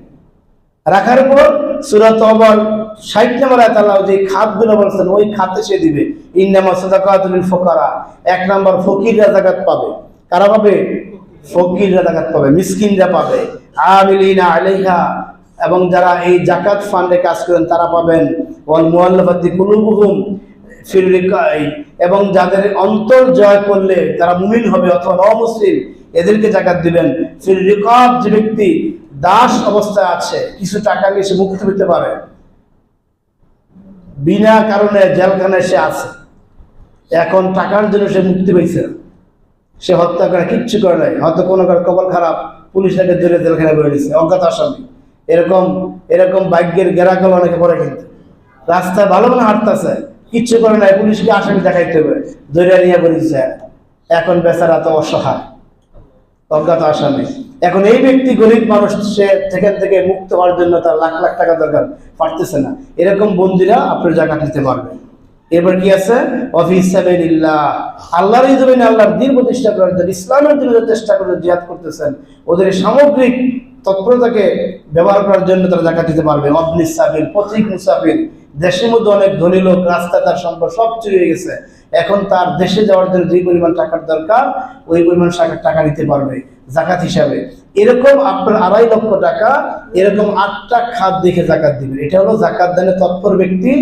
রাখার পর সূরা তওবার ৬০ নম্বর আয়াতে আল্লাহ যে খাতগুলো বলছেন, ওই খাতে সে দিবে। ইন্নামা সাদাকাতুল লিল ফুকারা, ১ নম্বর ফকিররা যাকাত পাবে। কারা পাবে? ফকিররা যাকাত পাবে, মিসকিনরা পাবে। আমিলিনা আলাইহা, এবং যারা এই যাকাত ফান্ডে কাজ করেন তারা পাবেন। ওয়াল মুআল্লাফাতি কুলুবুহুম ফির রিকাই, এবং যাদের অন্তর জয় করলে তারা মুমিন হবে অথবা অমুসলিম, এদেরকে যাকাত দিবেন। ফির রিকাব, যে ব্যক্তি দাস অবস্থায় আছে, কিছু টাকা নিয়ে সে মুক্ত হতে পারে, বিনা কারণে জেলখানায় সে আছে, এখন টাকার জন্য সে মুক্তি পাইছে না, সে হত্যা করে কিচ্ছু করে নাই, হয়তো কোনো কপাল খারাপ পুলিশ তাকে ধরে জেলখানায় বয়ে দিচ্ছে অজ্ঞাত আসামি। এরকম এরকম ভাগ্যের গেরাকল অনেকে পড়ে, কিন্তু রাস্তায় ভালো মনে হাঁটতেছে, কিচ্ছু করে নাই, পুলিশকে আসামি দেখাইতে হবে, ধরে নিয়ে বলেছে, এখন বেচারা তো অসহায়, অজ্ঞাত আসামি। এখন এই ব্যক্তি গরিব মানুষ, সে সেখান থেকে মুক্ত হওয়ার জন্য তার লাখ লাখ টাকা দরকার, পারতেছে না, এরকম বন্দীরা আপনার জাকাত নিতে পারবে। এবার কি আছে, অফিস সাবিলিল্লাহ, আল্লাহর জমিনে আল্লাহর দ্বীন প্রতিষ্ঠা করার জন্য, ইসলামের জন্য চেষ্টা করে জিহাদ করতেছেন, ওদের সামগ্রিক তৎপরতাকে ব্যবহার করার জন্য তারা জাকাত দিতে পারবে। অবনিস সাবিল, পথিক মুসাফির, দেশের মধ্যে অনেক ধনী লোক, রাস্তায় তার সম্পদ সব চুরি হয়ে গেছে, এখন তার দেশে যাওয়ার জন্য যে পরিমাণ টাকার দরকার ওই পরিমাণ টাকা নিতে পারবে জাকাত হিসাবে। এরকম আপনার 2.5 লক্ষ টাকা এরকম 8টা খাত দেখে জাকাত দিবেন। এটা হলো জাকাত দানে তৎপর ব্যক্তি,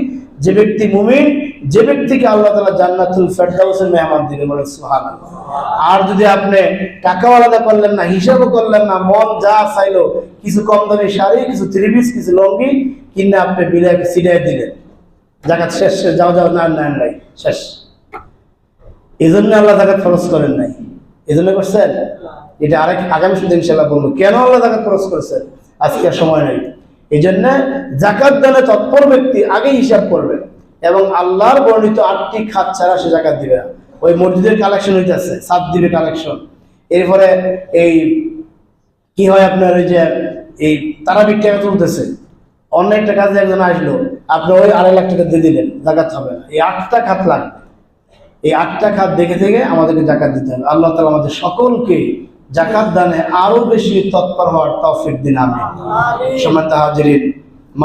যে ব্যক্তি মুমিন, যে ব্যক্তিকে আল্লাহ তাআলা জান্নাতুল ফেরদাউসের মেহমান দিবেন, বলেন সুবহানাল্লাহ। আর যদি আপনি টাকাও আলাদা করলেন না, হিসাবও করলেন না, মন যা চাইলো, কিছু কম দামি শাড়ি, কিছু থ্রি পিস, কিছু লঙ্গি কিনে আপনি বিলে ছিটিয়ে দিলেন, জাকাত শেষ, যাও যাও, না নাই, শেষ। এই জন্য আল্লাহ জাকাত খরচ করেন নাই, এই জন্য করছেন। এটা আগামী শুধু ইনশাআল্লাহ বলবো কেন আল্লাহ জাকাত খরচ করছেন, আজকে আর সময় নাই। এই জন্য জাকাত দানে তৎপর ব্যক্তি আগে হিসাব করবেন এবং আল্লাহর বর্ণিত 8টি খাত ছাড়া সে জাকাত দিবে না। ওই মসজিদের কালেকশন হইতেছে, সাত দিবে কালেকশন, এরপরে এই কি হয় আপনার ওই যে এই তারাবির টাকা তুলতেছে, অন্য একটা কাজে একজন আসলো, আপনি ওই 2.5 লাখ টাকা দিয়ে দিলেন, জাকাত হবে না। এই 8টা খাত লাগবে, এই 8টা খাত দেখে থেকে আমাদেরকে জাকাত দিতে হবে। আল্লাহ তাআলা আমাদের সকলকে জাকাত দানে আরো বেশি তৎপর হওয়ার তৌফিক দিন, আমিন। সম্মানিত হাজিরিন,